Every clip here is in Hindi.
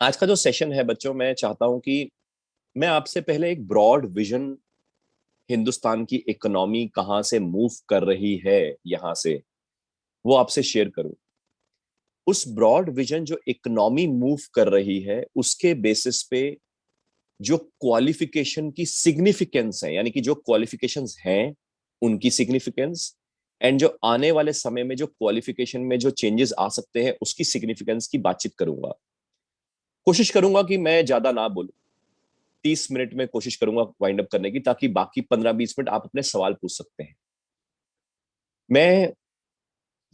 आज का जो सेशन है बच्चों, मैं चाहता हूं कि मैं आपसे पहले एक ब्रॉड विजन, हिंदुस्तान की इकोनॉमी कहाँ से मूव कर रही है यहां से, वो आपसे शेयर करूं। उस ब्रॉड विजन जो इकोनॉमी मूव कर रही है उसके बेसिस पे जो क्वालिफिकेशन की सिग्निफिकेंस है, यानी कि जो क्वालिफिकेशंस हैं उनकी सिग्निफिकेंस, एंड जो आने वाले समय में जो क्वालिफिकेशन में जो चेंजेस आ सकते हैं उसकी सिग्निफिकेंस की बातचीत करूंगा। कोशिश करूंगा कि मैं ज्यादा ना बोलूं। 30 मिनट में कोशिश करूंगा वाइंड अप करने की, ताकि बाकी 15-20 मिनट आप अपने सवाल पूछ सकते हैं। मैं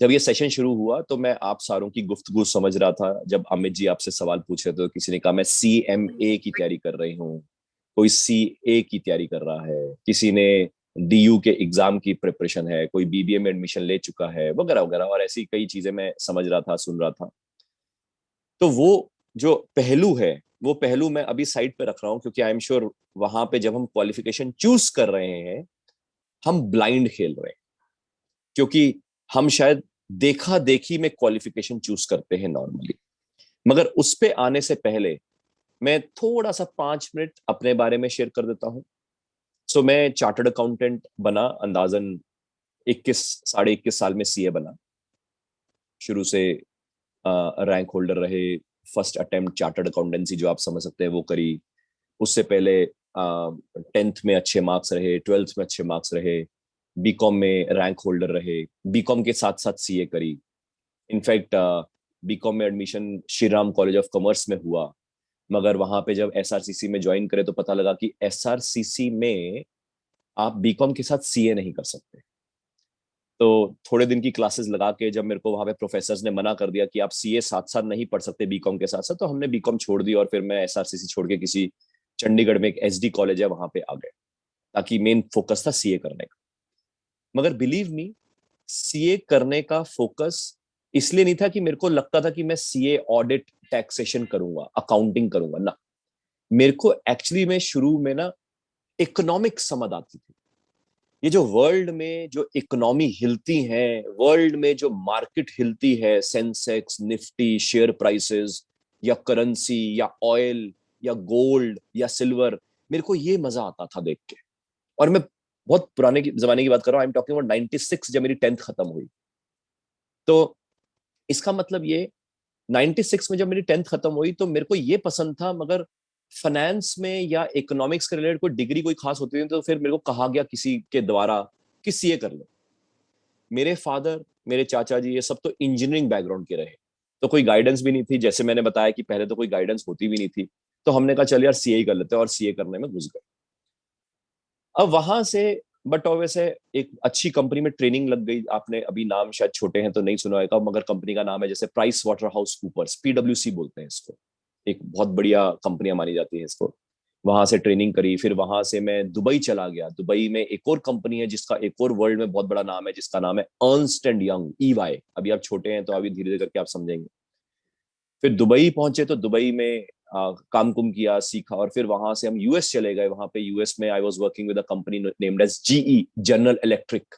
जब ये सेशन शुरू हुआ तो मैं आप सारों की गुफ्तगू समझ रहा था। जब अमित जी आपसे सवाल पूछ रहे थे तो किसी ने कहा मैं CMA की तैयारी कर रही हूँ, कोई CA की तैयारी कर रहा है, किसी ने DU के एग्जाम की प्रिपरेशन है, कोई BBA में एडमिशन ले चुका है, वगैरह वगैरह, और ऐसी कई चीजें मैं समझ रहा था, सुन रहा था। तो वो जो पहलू है, वो पहलू मैं अभी साइड पे रख रहा हूँ, क्योंकि आई एम श्योर वहां पे जब हम क्वालिफिकेशन चूज कर रहे हैं हम ब्लाइंड खेल रहे हैं, क्योंकि हम शायद देखा देखी में क्वालिफिकेशन चूज करते हैं नॉर्मली। मगर उस पे आने से पहले मैं थोड़ा सा 5 मिनट अपने बारे में शेयर कर देता हूँ। मैं चार्टर्ड अकाउंटेंट बना अंदाजन 21 साढ़े 21 साल में CA बना। शुरू से रैंक होल्डर रहे। फर्स्ट अटेम्प्ट चार्टर्ड अकाउंटेंसी जो आप समझ सकते हैं वो करी। उससे पहले 10th में अच्छे मार्क्स रहे, 12th में अच्छे मार्क्स रहे, बीकॉम में रैंक होल्डर रहे, बीकॉम के साथ साथ CA करी। इनफैक्ट बीकॉम में admission Shri Ram college of commerce में हुआ। मगर वहां पे जब SRCC में ज्वाइन करे तो पता लगा कि SRCC में आप बीकॉम के साथ CA नहीं कर सकते। तो थोड़े दिन की क्लासेस लगा के जब मेरे को वहां पे प्रोफेसर्स ने मना कर दिया कि आप CA साथ साथ नहीं पढ़ सकते बीकॉम के साथ साथ, तो हमने बीकॉम छोड़ दी और फिर मैं SRCC छोड़ के किसी चंडीगढ़ में एक SD कॉलेज है वहां पे आ गए, ताकि मेन फोकस था CA करने का। मगर बिलीव मी, CA करने का फोकस इसलिए नहीं था कि मेरे को लगता था कि मैं CA ऑडिट टैक्सेशन करूंगा, अकाउंटिंग करूंगा ना। मेरे को एक्चुअली में शुरू में ना इकोनॉमिक्स समझ आती थी। ये जो वर्ल्ड में जो इकोनॉमी हिलती है, वर्ल्ड में जो मार्केट हिलती है, सेंसेक्स, निफ्टी, शेयर प्राइसेस, या करेंसी, या ऑयल, या गोल्ड, या सिल्वर, मेरे को ये मजा आता था देख के। और मैं बहुत पुराने की जमाने की बात कर रहा हूँ, आई एम टॉकिंग अबाउट 96, जब मेरी 10th खत्म हुई। तो इसका मतलब ये, 96 में जब मेरी 10th खत्म हुई तो मेरे को ये पसंद था, मगर फाइनेंस में या इकोनॉमिक्स के रिलेटेड कोई डिग्री कोई खास होती थी, तो फिर मेरे को कहा गया किसी के द्वारा कि CA कर ले। मेरे फादर, मेरे चाचा जी, ये सब तो इंजीनियरिंग बैकग्राउंड के रहे, तो कोई गाइडेंस भी नहीं थी। जैसे मैंने बताया कि पहले तो कोई गाइडेंस होती भी नहीं थी, तो हमने कहा चल यार CA ही कर लेते हैं, और CA करने में घुस गए। अब वहां से, बट वैसे एक अच्छी कंपनी में ट्रेनिंग लग गई। आपने अभी नाम शायद छोटे हैं तो नहीं सुना होगा, मगर कंपनी का नाम है जैसे Price Waterhouse Coopers, PwC बोलते हैं इसको। एक बहुत बढ़िया कंपनियां मानी जाती है इसको। वहां से ट्रेनिंग करी, फिर वहां से मैं दुबई चला गया। दुबई में एक और कंपनी है जिसका एक और वर्ल्ड में बहुत बड़ा नाम है, जिसका नाम है अर्नस्ट एंड यंग, EY। अभी आप छोटे हैं तो अभी धीरे धीरे करके आप समझेंगे। फिर दुबई पहुंचे तो दुबई में काम कुम किया, सीखा, और फिर वहां से हम US चले गए। वहां पे US में I was working with a company named as GE, General Electric.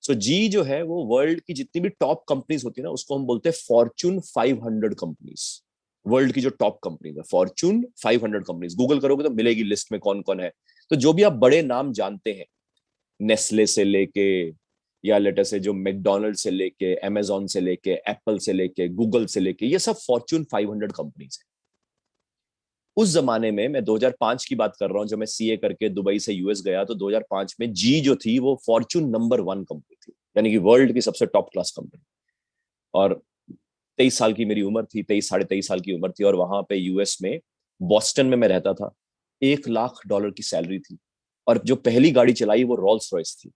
So जी जो है वो वर्ल्ड की जितनी भी टॉप कंपनीज होती है ना, उसको हम बोलते हैं फॉर्चून 500 कंपनीज। वर्ल्ड की जो टॉप कंपनीज है, फॉर्चून 500 कंपनीज, गूगल करोगे तो मिलेगी लिस्ट में कौन कौन है। तो जो भी आप बड़े नाम जानते हैं, नेस्ले से लेके, या लेटर से जो मैकडोनल्ड से लेके, अमेजोन से लेके, एप्पल से लेके, गूगल से लेके, ये सब फॉर्चून 500 कंपनीज है। उस जमाने में, मैं 2005 की बात कर रहा हूं, जब मैं CA करके दुबई से US गया, तो 2005 में जी जो थी वो फॉर्चून नंबर 1 कंपनी थी, यानी कि वर्ल्ड की सबसे टॉप क्लास कंपनी। और 23 साल की मेरी उम्र थी, 23 साढ़े 23 साल की उम्र थी, और वहां पे US में बॉस्टन में मैं रहता था। $1 लाख की सैलरी थी। और जो पहली गाड़ी चलाई वो रोल्स रॉयस थी।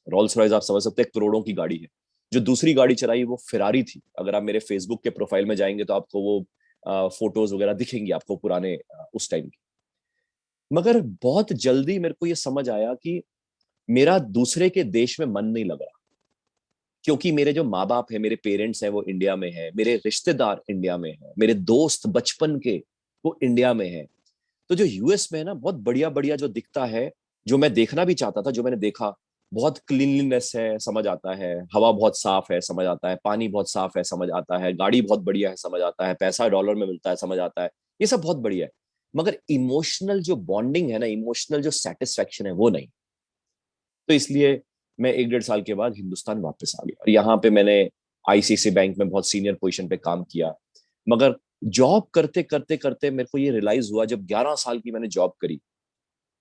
रोल्स रॉयस आप समझ सकते हैं करोड़ों की गाड़ी है। जो दूसरी गाड़ी चलाई वो फेरारी थी। अगर आप मेरे फेसबुक के प्रोफाइल में जाएंगे तो आपको वो फोटोज वगैरह दिखेंगी आपको पुराने, उस टाइम की। मगर बहुत जल्दी मेरे को ये समझ आया कि मेरा दूसरे के देश में मन नहीं लग रहा, क्योंकि मेरे जो माँ बाप है, मेरे पेरेंट्स हैं, वो इंडिया में है, मेरे रिश्तेदार इंडिया में है, मेरे दोस्त बचपन के वो इंडिया में है। तो जो US में है ना, बहुत बढ़िया बढ़िया जो दिखता है, जो मैं देखना भी चाहता था, जो मैंने देखा, बहुत क्लीनलीनेस है समझ आता है, हवा बहुत साफ है समझ आता है, पानी बहुत साफ है समझ आता है, गाड़ी बहुत बढ़िया है समझ आता है, पैसा डॉलर में मिलता है समझ आता है। ये सब बहुत बढ़िया है, मगर इमोशनल जो बॉन्डिंग है ना, इमोशनल जो सेटिस्फेक्शन है वो नहीं। तो इसलिए मैं 1 डेढ़ साल के बाद हिंदुस्तान वापस आ गया, और यहाँ पे मैंने आईसीआईसी बैंक में बहुत सीनियर पोजीशन पे काम किया। मगर जॉब करते करते करते मेरे को ये रियलाइज हुआ, जब 11 साल की मैंने जॉब करी,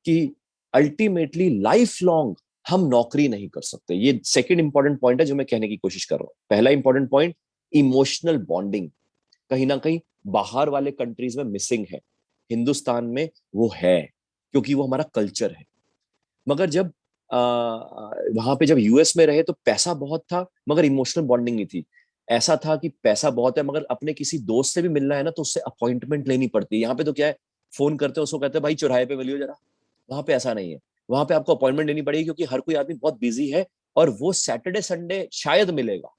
कि अल्टीमेटली लाइफ लॉन्ग हम नौकरी नहीं कर सकते। ये सेकंड इंपॉर्टेंट पॉइंट है जो मैं कहने की कोशिश कर रहा हूँ। पहला इंपॉर्टेंट पॉइंट, इमोशनल बॉन्डिंग कहीं ना कहीं बाहर वाले कंट्रीज में मिसिंग है, हिंदुस्तान में वो है, क्योंकि वो हमारा कल्चर है। मगर जब वहां पे जब यूएस में रहे तो पैसा बहुत था मगर इमोशनल बॉन्डिंग नहीं थी। ऐसा था कि पैसा बहुत है मगर अपने किसी दोस्त से भी मिलना है ना तो उससे अपॉइंटमेंट लेनी पड़ती है। यहाँ पे तो क्या है, फोन करते हैं, उसको कहते हैं भाई चौराहे पे मिलियो जरा। वहां पे ऐसा नहीं है, वहां पे आपको अपॉइंटमेंट लेनी पड़ेगी, क्योंकि हर कोई आदमी बहुत बिजी है, और वो सैटरडे संडे शायद मिलेगा,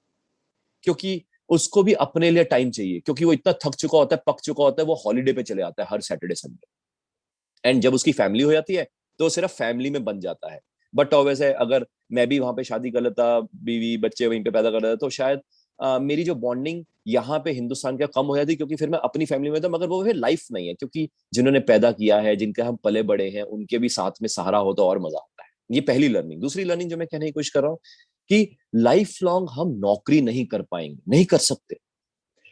क्योंकि उसको भी अपने लिए टाइम चाहिए, क्योंकि वो इतना थक चुका होता है, पक चुका होता है, वो हॉलीडे पे चले आता है हर सैटरडे संडे। एंड जब उसकी फैमिली हो जाती है तो सिर्फ फैमिली में बन जाता है। बट वैसे अगर मैं भी वहां पे शादी कर लेता, बीवी बच्चे वहीं पे पैदा कर लेता, तो शायद मेरी जो बॉन्डिंग यहाँ पे हिंदुस्तान का कम हो जाती, क्योंकि फिर मैं अपनी फैमिली में था, मगर वो फिर लाइफ नहीं है, क्योंकि जिन्होंने पैदा किया है, जिनके हम पले बड़े हैं, उनके भी साथ में सहारा हो तो और मजा आता है। ये पहली लर्निंग। दूसरी लर्निंग जो मैं कहने की कोशिश कर रहा हूँ, कि लाइफ लॉन्ग हम नौकरी नहीं कर पाएंगे, नहीं कर सकते,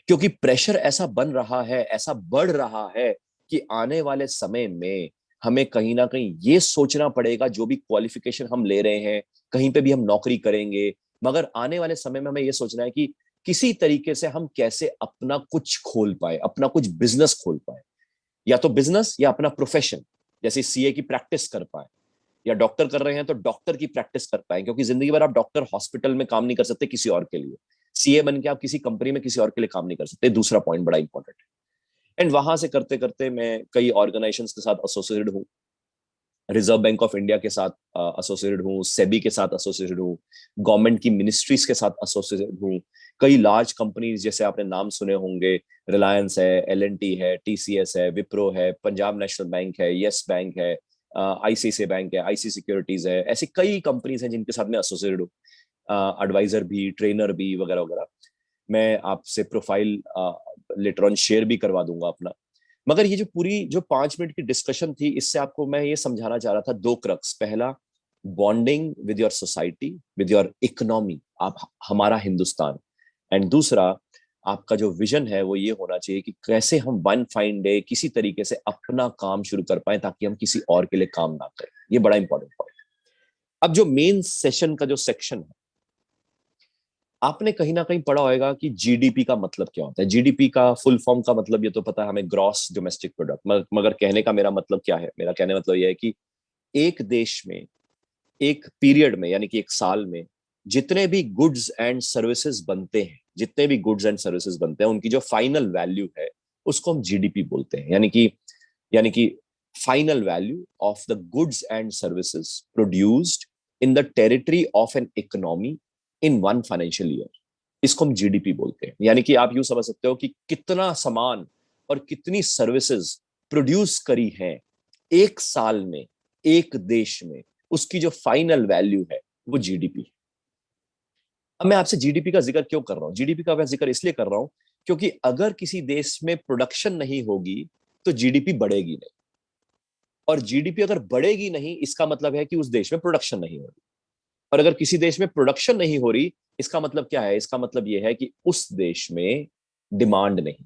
क्योंकि प्रेशर ऐसा बन रहा है, ऐसा बढ़ रहा है, कि आने वाले समय में हमें कहीं ना कहीं ये सोचना पड़ेगा, जो भी क्वालिफिकेशन हम ले रहे हैं, कहीं पे भी हम नौकरी करेंगे, मगर आने वाले समय में हमें ये सोचना है कि किसी तरीके से हम कैसे अपना कुछ खोल पाए, अपना कुछ बिजनेस खोल पाए, या तो बिजनेस या अपना प्रोफेशन। जैसे सीए की प्रैक्टिस कर पाए, या डॉक्टर कर रहे हैं तो डॉक्टर की प्रैक्टिस कर पाए, क्योंकि जिंदगी भर आप डॉक्टर हॉस्पिटल में काम नहीं कर सकते किसी और के लिए। सीए बन के आप किसी कंपनी में किसी और के लिए काम नहीं कर सकते। दूसरा पॉइंट बड़ा इंपॉर्टेंट है। एंड वहां से करते करते मैं कई ऑर्गेनाइजेशंस के साथ एसोसिएटेड हूँ। रिजर्व बैंक ऑफ इंडिया के साथ एसोसिएटेड हूँ, सेबी के साथ एसोसिएटेड हूँ, गवर्नमेंट की मिनिस्ट्रीज के साथ एसोसिएटेड हूँ। कई लार्ज कंपनीज जैसे आपने नाम सुने होंगे, रिलायंस है, एल&टी है, टीसीएस है, विप्रो है, पंजाब नेशनल बैंक है, यस बैंक है, आईसीआईसीआई बैंक है, आईसी सिक्योरिटीज है, ऐसी कई कंपनीज हैं जिनके साथ मैं एसोसिएटेड हूँ, एडवाइजर भी, ट्रेनर भी, वगैरह वगैरह। मैं आपसे प्रोफाइल लेटर ऑन शेयर भी करवा दूंगा अपना। मगर ये जो पूरी जो 5 मिनट की डिस्कशन थी, इससे आपको मैं ये समझाना चाह रहा था दो क्रक्स। पहला, bonding with your society, with your economy, आप हमारा हिंदुस्तान। एंड दूसरा, आपका जो विजन है वो ये होना चाहिए कि कैसे हम वन फाइन डे किसी तरीके से अपना काम शुरू कर पाए, ताकि हम किसी और के लिए काम ना करें। ये बड़ा इंपॉर्टेंट पॉइंट। अब जो मेन सेशन का जो सेक्शन है, आपने कहीं ना कहीं पढ़ा होगा कि जीडीपी का मतलब क्या होता है। जीडीपी का फुल फॉर्म का मतलब ये तो पता है हमें, ग्रॉस डोमेस्टिक प्रोडक्ट। मगर कहने का मेरा मतलब क्या है, मेरा कहने का मतलब यह है कि एक देश में, एक पीरियड में, यानी कि एक साल में जितने भी गुड्स एंड सर्विसेज बनते हैं, जितने भी गुड्स एंड सर्विसेज बनते हैं, उनकी जो फाइनल वैल्यू है उसको हम जीडीपी बोलते हैं। यानी कि final value of the goods and services produced in the territory of an economy in one financial year, इसको हम जीडीपी बोलते हैं। यानी कि आप यूं समझ सकते हो कि कितना सामान और कितनी सर्विसेज प्रोड्यूस करी हैं एक साल में, एक देश में, उसकी जो फाइनल वैल्यू है वो जीडीपी। अब मैं आपसे जीडीपी का जिक्र क्यों कर रहा हूं, जीडीपी का मैं जिक्र इसलिए कर रहा हूं, क्योंकि अगर किसी देश में प्रोडक्शन नहीं होगी तो जीडीपी बढ़ेगी नहीं, और जीडीपी अगर बढ़ेगी नहीं इसका मतलब है कि उस देश में प्रोडक्शन नहीं हो रही। और अगर किसी देश में प्रोडक्शन नहीं हो रही, इसका मतलब क्या है, इसका मतलब यह है कि उस देश में डिमांड नहीं।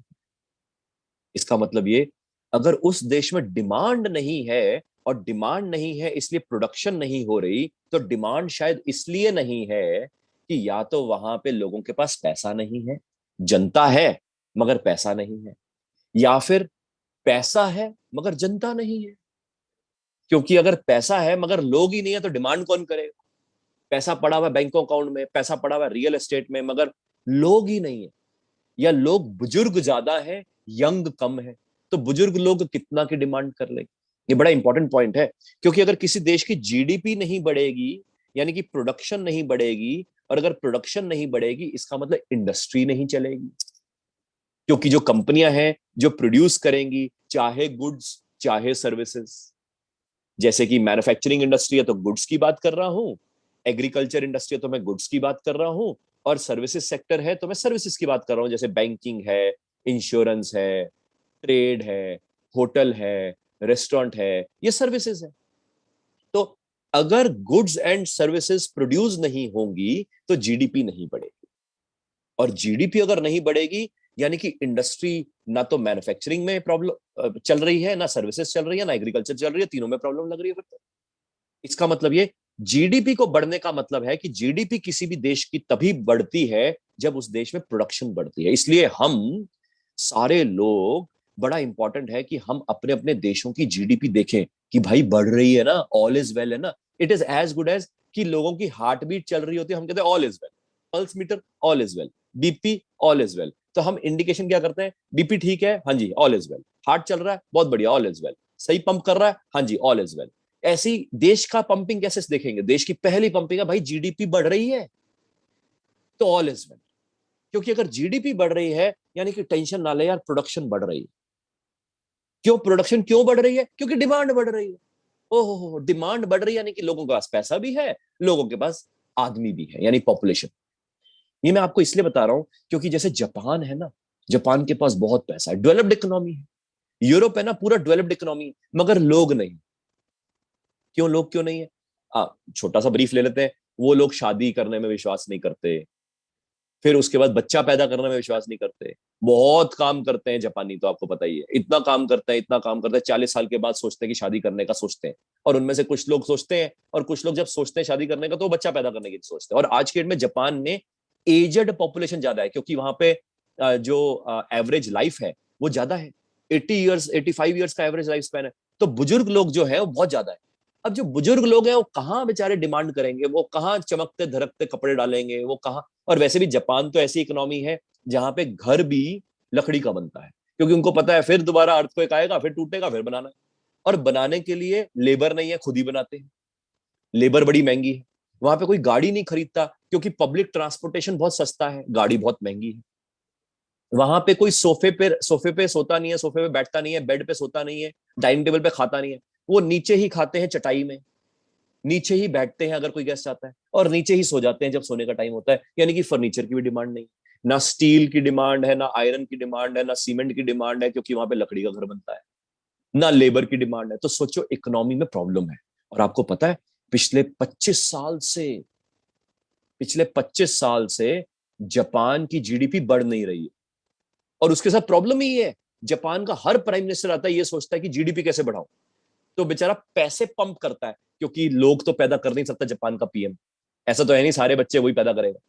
इसका मतलब ये, अगर उस देश में डिमांड नहीं है, और डिमांड नहीं है इसलिए प्रोडक्शन नहीं हो रही, तो डिमांड शायद इसलिए नहीं है कि या तो वहां पे लोगों के पास पैसा नहीं है, जनता है मगर पैसा नहीं है, या फिर पैसा है मगर जनता नहीं है। क्योंकि अगर पैसा है मगर लोग ही नहीं है तो डिमांड कौन करेगा। पैसा पड़ा हुआ है बैंकों अकाउंट में, पैसा पड़ा हुआ है रियल एस्टेट में, मगर लोग ही नहीं है, या लोग बुजुर्ग ज्यादा है, यंग कम है, तो बुजुर्ग लोग कितना की डिमांड कर लेंगे। ये बड़ा इंपॉर्टेंट पॉइंट है, क्योंकि अगर किसी देश की जीडीपी नहीं बढ़ेगी, यानी कि प्रोडक्शन नहीं बढ़ेगी, और अगर प्रोडक्शन नहीं बढ़ेगी इसका मतलब इंडस्ट्री नहीं चलेगी, क्योंकि जो कंपनियां हैं जो प्रोड्यूस करेंगी, चाहे गुड्स चाहे सर्विसेज। जैसे कि मैन्युफैक्चरिंग इंडस्ट्री है तो गुड्स की बात कर रहा हूं, एग्रीकल्चर इंडस्ट्री है तो मैं गुड्स की बात कर रहा हूं, और सर्विसेज सेक्टर है तो मैं सर्विसेज की बात कर रहा हूं, जैसे बैंकिंग है, इंश्योरेंस है, ट्रेड है, होटल है, रेस्टोरेंट है, ये सर्विसेज है। तो अगर गुड्स एंड सर्विसेज प्रोड्यूस नहीं होंगी तो जीडीपी नहीं बढ़ेगी, और जीडीपी अगर नहीं बढ़ेगी यानी कि इंडस्ट्री, ना तो मैन्युफैक्चरिंग में प्रॉब्लम चल रही है, ना सर्विसेज चल रही है, ना एग्रीकल्चर चल रही है, तीनों में प्रॉब्लम लग रही है फिर तो। इसका मतलब ये, जीडीपी को बढ़ने का मतलब है कि जीडीपी किसी भी देश की तभी बढ़ती है जब उस देश में प्रोडक्शन बढ़ती है। इसलिए हम सारे लोग, बड़ा इंपॉर्टेंट है कि हम अपने अपने देशों की जीडीपी देखें कि भाई बढ़ रही है ना, ऑल इज वेल है ना। It is as good as कि लोगों की हार्ट बीट चल रही होती है, हम कहते हैं all is well. Pulse meter, all is well. BP, all is well. तो हम इंडिकेशन क्या करते हैं? बीपी ठीक है, हाँ जी ऑल इज वेल। हार्ट चल रहा है, बहुत बढ़िया, ऑल इज वेल। सही पंप कर रहा है, हाँ जी ऑल इज वेल। ऐसी देश का पंपिंग कैसे देखेंगे? देश की पहली पंपिंग है भाई, जीडीपी बढ़ रही है तो ऑल इज वेल। क्योंकि अगर जीडीपी बढ़ रही है यानी कि टेंशन ना ले यार, प्रोडक्शन बढ़ रही है। क्यों प्रोडक्शन क्यों बढ़ रही है? क्योंकि डिमांड बढ़ रही है। ओहो, डिमांड बढ़ रही है यानी कि लोगों के पास पैसा भी है, लोगों के पास आदमी भी है, यानी पॉपुलेशन। ये मैं आपको इसलिए बता रहा हूं क्योंकि जैसे जापान है ना, जापान के पास बहुत पैसा है, डेवलप्ड इकोनॉमी है। यूरोप है ना, पूरा डेवलप्ड इकोनॉमी है, मगर लोग नहीं। क्यों लोग क्यों नहीं है? छोटा सा ब्रीफ ले लेते हैं। वो लोग शादी करने में विश्वास नहीं करते, फिर उसके बाद बच्चा पैदा करने में विश्वास नहीं करते। बहुत काम करते हैं जापानी, तो आपको पता ही है, इतना काम करते हैं, इतना काम करते हैं, 40 साल के बाद सोचते हैं कि शादी करने का सोचते हैं। और उनमें से कुछ लोग सोचते हैं, और कुछ लोग जब सोचते हैं शादी करने का तो बच्चा पैदा करने की सोचते हैं। और आज के डेट में जापान में एजड पॉपुलेशन ज्यादा है, क्योंकि वहां पे जो एवरेज लाइफ है वो ज्यादा है। 80 ईयर्स, 85 ईयर्स का एवरेज लाइफ स्पैन है। तो बुजुर्ग लोग जो है वो बहुत ज्यादा है। अब जो बुजुर्ग लोग हैं वो कहाँ बेचारे डिमांड करेंगे, वो कहाँ चमकते धड़कते कपड़े डालेंगे, वो कहाँ। और वैसे भी जापान तो ऐसी इकोनॉमी है जहां पे घर भी लकड़ी का बनता है, क्योंकि उनको पता है फिर दोबारा अर्थक्वेक आएगा, फिर टूटेगा, फिर बनाना है। और बनाने के लिए लेबर नहीं है, खुद ही बनाते हैं। लेबर बड़ी महंगी है। वहां पे कोई गाड़ी नहीं खरीदता, क्योंकि पब्लिक ट्रांसपोर्टेशन बहुत सस्ता है, गाड़ी बहुत महंगी है। वहां पे कोई सोफे पे सोता नहीं है, सोफे पे बैठता नहीं है, बेड पे सोता नहीं है, डाइनिंग टेबल पे खाता नहीं है। वो नीचे ही खाते हैं, चटाई में नीचे ही बैठते हैं अगर कोई गेस्ट आता है, और नीचे ही सो जाते हैं जब सोने का टाइम होता है। यानी कि फर्नीचर की भी डिमांड नहीं, ना स्टील की डिमांड है, ना आयरन की डिमांड है, ना सीमेंट की डिमांड है, क्योंकि वहां पे लकड़ी का घर बनता है। ना लेबर की डिमांड है। तो सोचो, इकोनॉमी में प्रॉब्लम है। और आपको पता है, पिछले 25 साल से पिछले 25 साल से जापान की जीडीपी बढ़ नहीं रही है। और उसके साथ प्रॉब्लम ही है, जापान का हर प्राइम मिनिस्टर आता है, ये सोचता है कि जीडीपी कैसे बढ़ाऊं। तो बेचारा पैसे पंप करता है, क्योंकि लोग तो पैदा कर नहीं सकता जापान का पीएम। ऐसा तो है नहीं सारे बच्चे वही पैदा करेगा।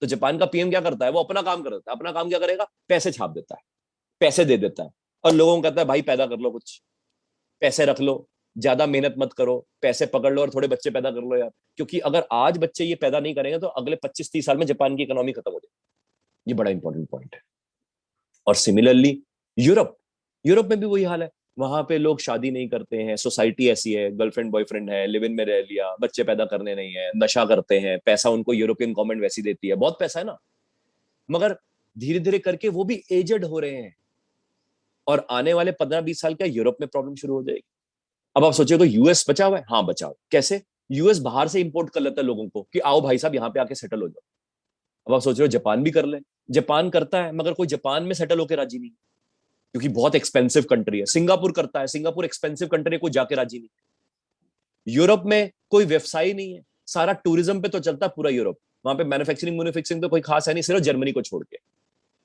तो जापान का पीएम क्या करता है? वो अपना काम कर देता है। अपना काम क्या करेगा? पैसे छाप देता है, पैसे दे देता है, और लोगों को कहता है भाई पैदा कर लो, कुछ पैसे रख लो, ज्यादा मेहनत मत करो, पैसे पकड़ लो और थोड़े बच्चे पैदा कर लो यार। क्योंकि अगर आज बच्चे ये पैदा नहीं करेंगे तो अगले 25-30 साल में जापान की इकोनॉमी खत्म हो जाएगी। ये बड़ा इंपॉर्टेंट पॉइंट है। और सिमिलरली यूरोप, यूरोप में भी वही हाल है। वहां पे लोग शादी नहीं करते हैं, सोसाइटी ऐसी है, गर्लफ्रेंड बॉयफ्रेंड है, लिव इन में रह लिया, बच्चे पैदा करने नहीं है, नशा करते हैं, पैसा उनको यूरोपियन गवर्नमेंट वैसी देती है, बहुत पैसा है ना। मगर धीरे धीरे करके वो भी एजड हो रहे हैं, और आने वाले 15-20 साल क्या यूरोप में प्रॉब्लम शुरू हो जाएगी। अब आप सोचिए, तो यूएस बचा हुआ है? हाँ बचा हुआ। कैसे? यूएस बाहर से इंपोर्ट कर लेता है लोगों को कि आओ भाई साहब यहाँ पे आके सेटल हो जाओ। अब आप सोच रहे हो जापान भी कर ले। जापान करता है, मगर कोई जापान में सेटल होकर राजी नहीं, क्योंकि बहुत एक्सपेंसिव कंट्री है। सिंगापुर करता है, सिंगापुर एक्सपेंसिव कंट्री है, कोई जाके राजी नहीं। यूरोप में कोई व्यवसाय नहीं है, सारा टूरिज्म पे तो चलता है पूरा यूरोप। वहां पे मैन्युफैक्चरिंग मैन्युफैक्चरिंग तो कोई खास है नहीं, सिर्फ जर्मनी को छोड़ के।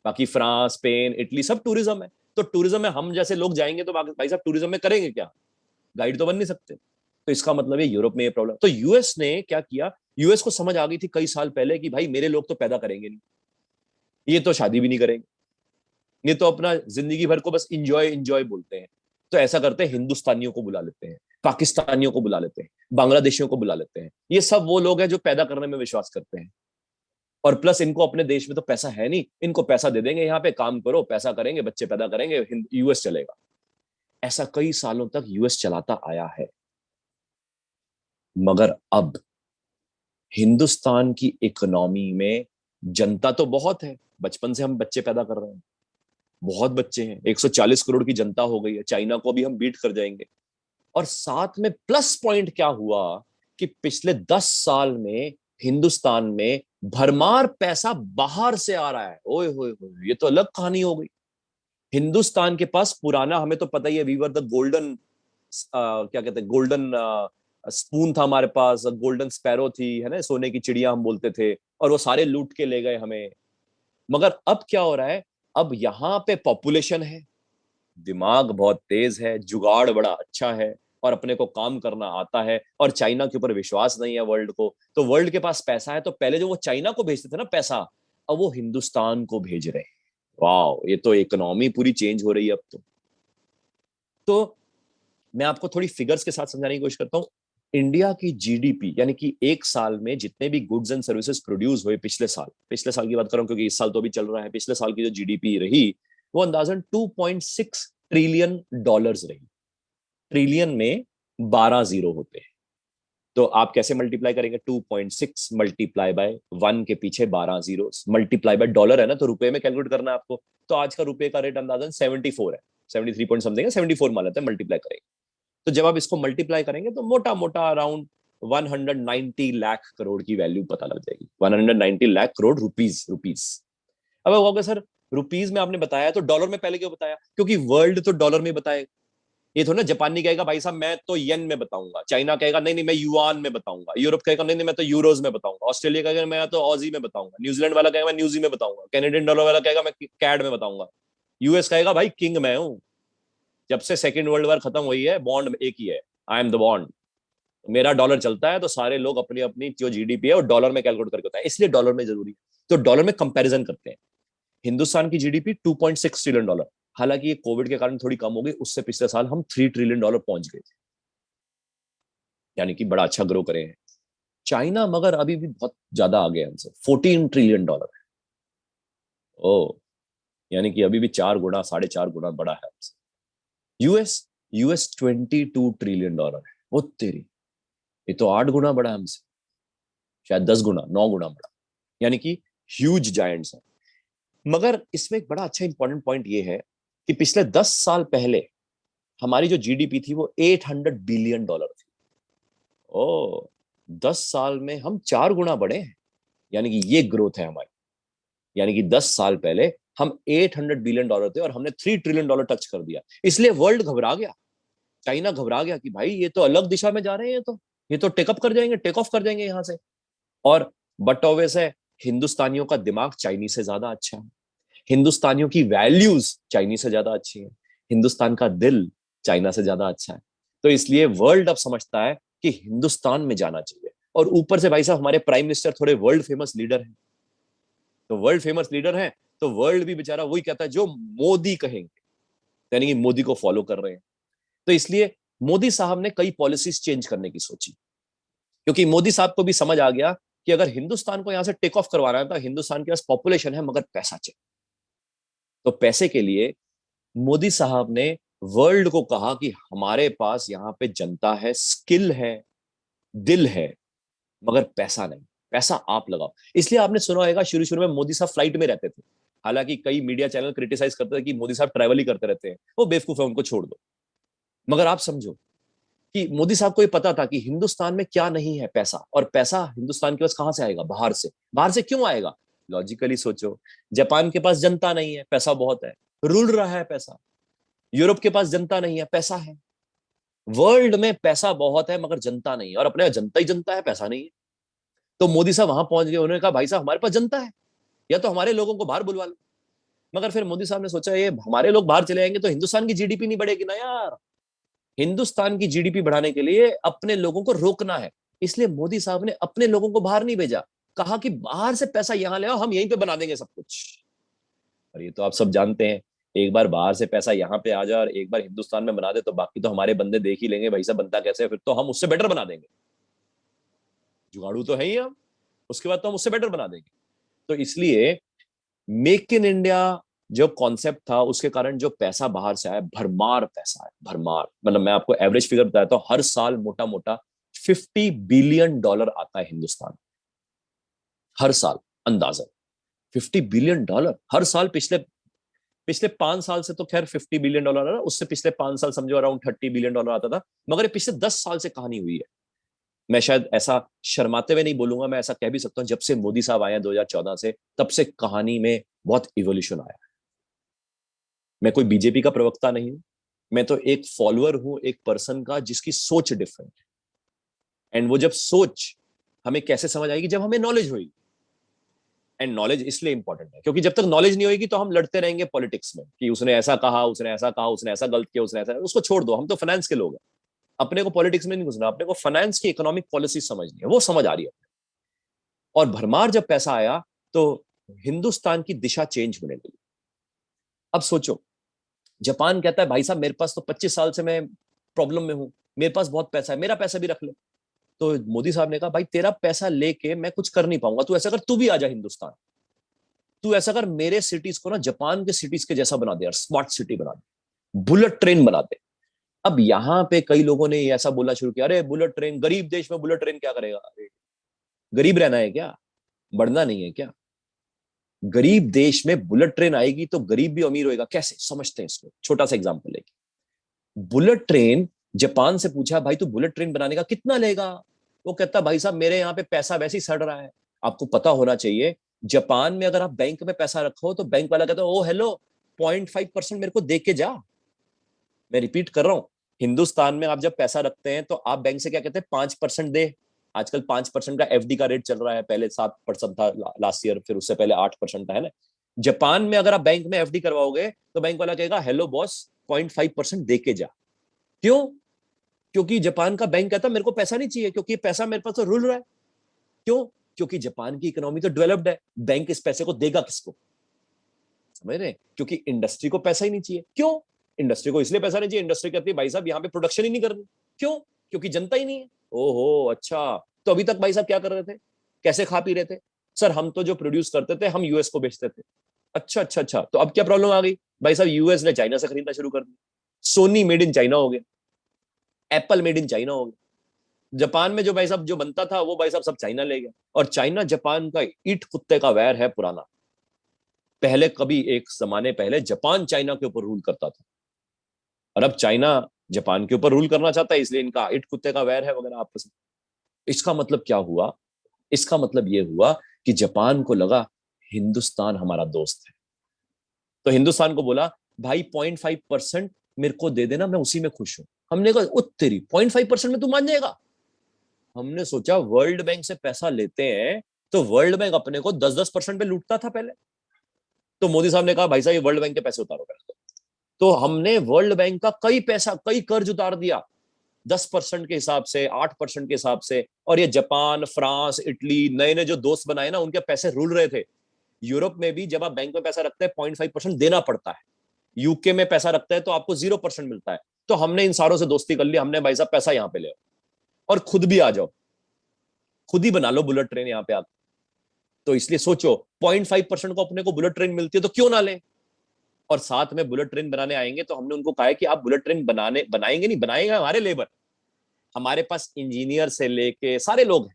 बाकी फ्रांस, स्पेन, इटली सब टूरिज्म है। तो टूरिज्म में हम जैसे लोग जाएंगे तो भाई साहब टूरिज्म में करेंगे क्या? गाइड तो बन नहीं सकते। तो इसका मतलब है यूरोप में ये प्रॉब्लम। तो यूएस ने क्या किया? यूएस को समझ आ गई थी कई साल पहले कि भाई मेरे लोग तो पैदा करेंगे नहीं, ये तो शादी भी नहीं करेंगे, ये तो अपना जिंदगी भर को बस इंजॉय इंजॉय बोलते हैं। तो ऐसा करते हैं, हिंदुस्तानियों को बुला लेते हैं, पाकिस्तानियों को बुला लेते हैं, बांग्लादेशियों को बुला लेते हैं। ये सब वो लोग हैं जो पैदा करने में विश्वास करते हैं। और प्लस इनको अपने देश में तो पैसा है नहीं, इनको पैसा दे देंगे, यहाँ पे काम करो, पैसा करेंगे, बच्चे पैदा करेंगे, यूएस चलेगा। ऐसा कई सालों तक यूएस चलाता आया है। मगर अब हिंदुस्तान की इकोनॉमी में जनता तो बहुत है, बचपन से हम बच्चे पैदा कर रहे हैं, बहुत बच्चे हैं, 140 करोड़ की जनता हो गई है, चाइना को भी हम बीट कर जाएंगे। और साथ में प्लस पॉइंट क्या हुआ कि पिछले 10 साल में हिंदुस्तान में भरमार पैसा बाहर से आ रहा है। ओए होए होए, ये तो अलग कहानी हो गई। हिंदुस्तान के पास पुराना, हमें तो पता ही है, वी वर द गोल्डन, क्या कहते हैं, गोल्डन स्पून था हमारे पास, गोल्डन स्पैरो थी, है ना, सोने की चिड़िया हम बोलते थे, और वो सारे लूट के ले गए हमें। मगर अब क्या हो रहा है, अब यहाँ पे पॉपुलेशन है, दिमाग बहुत तेज है, जुगाड़ बड़ा अच्छा है, और अपने को काम करना आता है, और चाइना के ऊपर विश्वास नहीं है वर्ल्ड को, तो वर्ल्ड के पास पैसा है, तो पहले जो वो चाइना को भेजते थे ना पैसा, अब वो हिंदुस्तान को भेज रहे हैं। वाह, ये तो इकोनॉमी पूरी चेंज हो रही है अब तो मैं आपको थोड़ी फिगर्स के साथ समझाने की कोशिश करता हूँ। इंडिया की जीडीपी, यानी कि एक साल में जितने भी गुड्स एंड सर्विसेज प्रोड्यूस हुए पिछले साल की बात कर रहा हूं, क्योंकि इस साल तो अभी चल रहा है, पिछले साल की जो जीडीपी रही वो अंदाजन 2.6 ट्रिलियन डॉलर्स रही। ट्रिलियन में 12 जीरो होते हैं, तो आप कैसे मल्टीप्लाई करेंगे? 2.6 मल्टीप्लाई बाय 1 के पीछे 12 जीरो, मल्टीप्लाई बाय डॉलर है ना, तो रुपए में कैलकुलेट करना है आपको। तो आज का रुपए का रेट अंदाजन 74 है, 73 पॉइंट समथिंग है, 74 मान लेते हैं, मल्टीप्लाई करेंगे। तो जब आप इसको मल्टीप्लाई करेंगे तो मोटा मोटा अराउंड 190 लाख करोड़ की वैल्यू पता लग जाएगी। 190 लाख करोड़ रुपीज, रुपीज। अब होगा सर, रुपीज में आपने बताया तो डॉलर में पहले क्यों बताया? क्योंकि वर्ल्ड तो डॉलर में बताएगा। ये थोड़ा ना जापानी कहेगा भाई साहब मैं तो येन में बताऊंगा, चाइना कहेगा नहीं नहीं मैं युआन में बताऊंगा, यूरोप कहेगा नहीं नहीं मैं तो यूरोज में बताऊंगा, ऑस्ट्रेलिया कहेगा मैं तो ऑजी में बताऊंगा, न्यूजीलैंड वाला कहेगा मैं न्यूजी में बताऊंगा, कैनेडियन डॉलर वाला कहेगा मैं कैड में बताऊंगा, यूएस कहेगा भाई किंग मैं हूं, जब से सेकेंड वर्ल्ड वॉर खत्म हुई है बॉन्ड एक ही है, आई एम द बॉन्ड, मेरा डॉलर चलता है, तो सारे लोग अपनी अपनी जो जीडीपी है वो डॉलर में कैलकुलेट करके होता है, इसलिए डॉलर में जरूरी है, तो डॉलर में कंपैरिजन करते हैं। हिंदुस्तान की जीडीपी 2.6 ट्रिलियन डॉलर, हालांकि ये कोविड के कारण थोड़ी कम हो गई, उससे पिछले साल हम 3 ट्रिलियन डॉलर पहुंच गए थे, यानी कि बड़ा अच्छा ग्रो करे हैं। चाइना मगर अभी भी बहुत ज्यादा आगे है हमसे, 14 ट्रिलियन डॉलर है। ओ, यानी कि अभी भी 4 गुना 4.5 गुना बड़ा है हमसे। यूएस यूएस 22 ट्रिलियन डॉलर है, वो तेरी, ये तो 8 गुना बड़ा है हमसे, शायद 10 गुना 9 गुना बड़ा, यानी कि ह्यूज जायंट्स है। मगर इसमें एक बड़ा अच्छा इंपॉर्टेंट पॉइंट ये है कि पिछले 10 साल पहले हमारी जो जीडीपी थी वो 800 बिलियन डॉलर थी। ओ, 10 साल में हम 4 गुना बढ़े हैं, यानी कि ये ग्रोथ है हमारी। यानी कि 10 साल पहले हम 800 बिलियन डॉलर थे और हमने 3 ट्रिलियन डॉलर टच कर दिया, इसलिए वर्ल्ड घबरा गया, चाइना घबरा गया कि भाई ये तो अलग दिशा में जा रहे हैं, ये तो टेकअप कर जाएंगे, टेक ऑफ कर जाएंगे यहाँ से। और बट ऑब्वियस है, हिंदुस्तानियों का दिमाग चाइनीज से ज्यादा अच्छा है, हिंदुस्तानियों की वैल्यूज चाइनीज से ज्यादा अच्छी है, हिंदुस्तान का दिल चाइना से ज्यादा अच्छा है, तो इसलिए वर्ल्ड अब समझता है कि हिंदुस्तान में जाना चाहिए। और ऊपर से भाई साहब हमारे प्राइम मिनिस्टर थोड़े वर्ल्ड फेमस लीडर हैं, तो वर्ल्ड फेमस लीडर हैं, तो वर्ल्ड भी बेचारा वही कहता है जो मोदी कहेंगे, यानी कि मोदी को फॉलो कर रहे हैं। तो इसलिए मोदी साहब ने कई पॉलिसीज चेंज करने की सोची, क्योंकि मोदी साहब को भी समझ आ गया कि अगर हिंदुस्तान को यहां से टेक ऑफ करवाना है तो हिंदुस्तान के पास पॉपुलेशन है मगर पैसा चाहिए, तो पैसे के लिए मोदी साहब ने वर्ल्ड को कहा कि हमारे पास यहाँ पे जनता है, स्किल है, दिल है, मगर पैसा नहीं, पैसा आप लगाओ। इसलिए आपने सुना होगा शुरू शुरू में मोदी साहब फ्लाइट में रहते थे, हालांकि कई मीडिया चैनल क्रिटिसाइज करते थे कि मोदी साहब ट्रैवल ही करते रहते हैं, वो बेवकूफ है, उनको छोड़ दो। मगर आप समझो कि मोदी साहब को ये पता था कि हिंदुस्तान में क्या नहीं है, पैसा, और पैसा हिंदुस्तान के पास कहां से आएगा? बाहर से। बाहर से क्यों आएगा? लॉजिकली सोचो, जापान के पास जनता नहीं है, पैसा बहुत है, रुल रहा है पैसा। यूरोप के पास जनता नहीं है, पैसा है। वर्ल्ड में पैसा बहुत है मगर जनता नहीं है, और अपने जनता ही जनता है, पैसा नहीं है। तो मोदी साहब वहां पहुंच गए, उन्होंने कहा भाई साहब हमारे पास जनता है, या तो हमारे लोगों को बाहर बुलवा लो। मगर फिर मोदी साहब ने सोचा ये हमारे लोग बाहर चले जाएंगे तो हिंदुस्तान की जीडीपी नहीं बढ़ेगी ना यार, हिंदुस्तान की जीडीपी बढ़ाने के लिए अपने लोगों को रोकना है। इसलिए मोदी साहब ने अपने लोगों को बाहर नहीं भेजा, कहा कि बाहर से पैसा यहां ले आओ, हम यहीं पे बना देंगे सब कुछ। और ये तो आप सब जानते हैं, एक बार बाहर से पैसा यहाँ पे आ जाए और एक बार हिंदुस्तान में बना दे तो बाकी तो हमारे बंदे देख ही लेंगे भाई साहब बनता कैसे है, फिर तो हम उससे बेटर बना देंगे, जुगाड़ू तो है ही हम, उसके बाद तो हम उससे बेटर बना देंगे। तो इसलिए मेक इन इंडिया जो कॉन्सेप्ट था उसके कारण जो पैसा बाहर से आया, भरमार पैसा है, भरमार, मतलब मैं आपको एवरेज फिगर बताता हूँ, हर साल मोटा मोटा 50 बिलियन डॉलर आता है हिंदुस्तान, हर साल, अंदाजा 50 बिलियन डॉलर हर साल। पिछले पिछले 5 साल से तो खैर 50 बिलियन डॉलर है, उससे पिछले 5 साल समझो अराउंड 30 बिलियन डॉलर आता था, मगर ये पिछले 10 साल से कहानी हुई है। मैं शायद ऐसा शर्माते हुए नहीं बोलूंगा, मैं ऐसा कह भी सकता हूँ जब से मोदी साहब आए हैं 2014 से, तब से कहानी में बहुत इवोल्यूशन आया। मैं कोई बीजेपी का प्रवक्ता नहीं हूं, मैं तो एक फॉलोअर हूं एक पर्सन का जिसकी सोच डिफरेंट है। एंड वो जब सोच हमें कैसे समझ आएगी, जब हमें नॉलेज होगी। एंड नॉलेज इसलिए इंपॉर्टेंट है क्योंकि जब तक नॉलेज नहीं होगी तो हम लड़ते रहेंगे पॉलिटिक्स में कि उसने ऐसा कहा, उसने ऐसा कहा, उसने ऐसा गलत किया, उसने ऐसा, उसको छोड़ दो, हम तो फाइनेंस के लोग हैं। अपने को पॉलिटिक्स में नहीं घुसना, अपने को फाइनेंस की इकोनॉमिक पॉलिसी समझनी है, वो समझ आ रही है। और भरमार जब पैसा आया तो हिंदुस्तान की दिशा चेंज होने लगी। अब सोचो, जापान कहता है भाई साहब मेरे पास तो 25 साल से मैं प्रॉब्लम में हूं, मेरे पास बहुत पैसा है, मेरा पैसा भी रख ले। तो मोदी साहब ने कहा भाई तेरा पैसा लेके मैं कुछ कर नहीं पाऊंगा, तू ऐसा कर, तू भी आ जा हिंदुस्तान, तू ऐसा कर, मेरे सिटीज को ना जापान के सिटीज के जैसा बना दे यार, स्मार्ट सिटी बना दे, बुलेट ट्रेन बना दे। अब यहाँ पे कई लोगों ने ऐसा बोलना शुरू किया, अरे बुलेट ट्रेन, गरीब देश में बुलेट ट्रेन क्या करेगा, अरे गरीब रहना है क्या, बढ़ना नहीं है क्या? गरीब देश में बुलेट ट्रेन आएगी तो गरीब भी अमीर होएगा कैसे, समझते हैं इसको, छोटा सा एग्जांपल लेके। बुलेट ट्रेन, जापान से पूछा भाई तू बुलेट ट्रेन बनाने का कितना लेगा, वो कहता भाई साहब मेरे यहाँ पे पैसा वैसे ही सड़ रहा है। आपको पता होना चाहिए, जापान में अगर आप बैंक में पैसा रखो तो बैंक वाला कहता है ओ हेलो, 0.5% मेरे को दे के जा। मैं रिपीट कर रहा हूं, हिंदुस्तान में आप जब पैसा रखते हैं तो आप बैंक से क्या कहते हैं, 5% दे। आजकल 5% का एफडी का रेट चल रहा है, पहले 7% था लास्ट ईयर, फिर उससे पहले 8% था, है ना। जापान में अगर आप बैंक में एफडी करवाओगे तो बैंक वाला कहेगा हेलो बॉस, 0.5% दे के जा। क्यों? क्योंकि जापान का बैंक कहता है मेरे को पैसा नहीं चाहिए, क्योंकि पैसा मेरे पास तो रुल रहा है। क्यों? क्योंकि जापान की इकोनॉमी तो डेवलप्ड है, बैंक इस पैसे को देगा किसको, समझ रहे हैं? क्योंकि इंडस्ट्री को पैसा ही नहीं चाहिए। क्यों? इंडस्ट्री को इसलिए पैसा नहीं चाहिए, इंडस्ट्री कहती है भाई साहब यहाँ पे प्रोडक्शन ही नहीं करनी। क्यों? क्योंकि जनता ही नहीं है। ओहो अच्छा, तो अभी तक भाई साहब क्या कर रहे थे, कैसे खा पी रहे थे? सर हम तो जो प्रोड्यूस करते थे हम यूएस को बेचते थे। अच्छा अच्छा अच्छा, तो अब क्या प्रॉब्लम आ गई? भाई साहब यूएस ने चाइना से खरीदना शुरू कर दिया, सोनी मेड इन चाइना हो गया, एप्पल मेड इन चाइना हो गया। जापान में जो भाई साहब जो बनता था वो भाई साहब सब चाइना ले गया। और चाइना जापान का ईट कुत्ते का वैर है पुराना। पहले कभी एक जमाने पहले जापान चाइना के ऊपर रूल करता था, और अब चाइना जापान के ऊपर रूल करना चाहता है, इसलिए इनका ईट कुत्ते का वैर है वगैरह आपस में। इसका मतलब क्या हुआ? इसका मतलब ये हुआ कि जापान को लगा हिंदुस्तान हमारा दोस्त है, तो हिंदुस्तान को बोला भाई 0.5% मेरे को दे देना, मैं उसी में खुश हूं। हमने कहा ओ तेरी, 0.5% में तू मान जाएगा? हमने सोचा वर्ल्ड बैंक से पैसा लेते हैं तो वर्ल्ड बैंक अपने को 10-10% पे लूटता था पहले। तो मोदी साहब ने कहा भाई साहब ये वर्ल्ड बैंक के पैसे उतारो पहले। तो हमने वर्ल्ड बैंक का कई कर्ज उतार दिया, 10% के हिसाब से, 8% के हिसाब से। और ये जापान, फ्रांस, इटली, नए नए जो दोस्त बनाए ना, उनके पैसे रुल रहे थे। यूरोप में भी जब आप बैंक में पैसा रखते हैं 0.5% देना पड़ता है। यूके में पैसा रखता है तो आपको 0% मिलता है। तो हमने इन सारों से दोस्ती कर ली, हमने भाई साहब पैसा यहाँ पे ले और खुद भी आ जाओ, खुद ही बना लो बुलेट ट्रेन यहाँ पे आप। तो इसलिए सोचो, 0.5% को अपने को बुलेट ट्रेन मिलती है तो क्यों ना ले। और साथ में बुलेट ट्रेन बनाने आएंगे तो हमने उनको कहा है कि आप बुलेट ट्रेन बनाएंगे नहीं, बनाएंगे हमारे लेबर, हमारे पास इंजीनियर से लेके सारे लोग हैं,